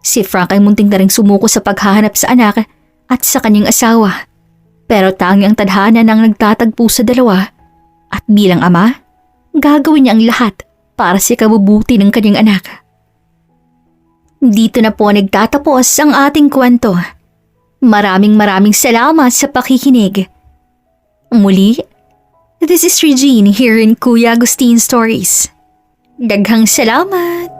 Si Frank ay munting na ring sumuko sa paghahanap sa anak at sa kanyang asawa. Pero tangi ang tadhana nang nagtatagpo sa dalawa at bilang ama, gagawin niya ang lahat para sa kabubuti ng kanyang anak. Dito na po nagtatapos ang ating kwento. Maraming salamat sa pakikinig. Muli, this is Regine here in Kuya Agustin Stories. Daghang salamat!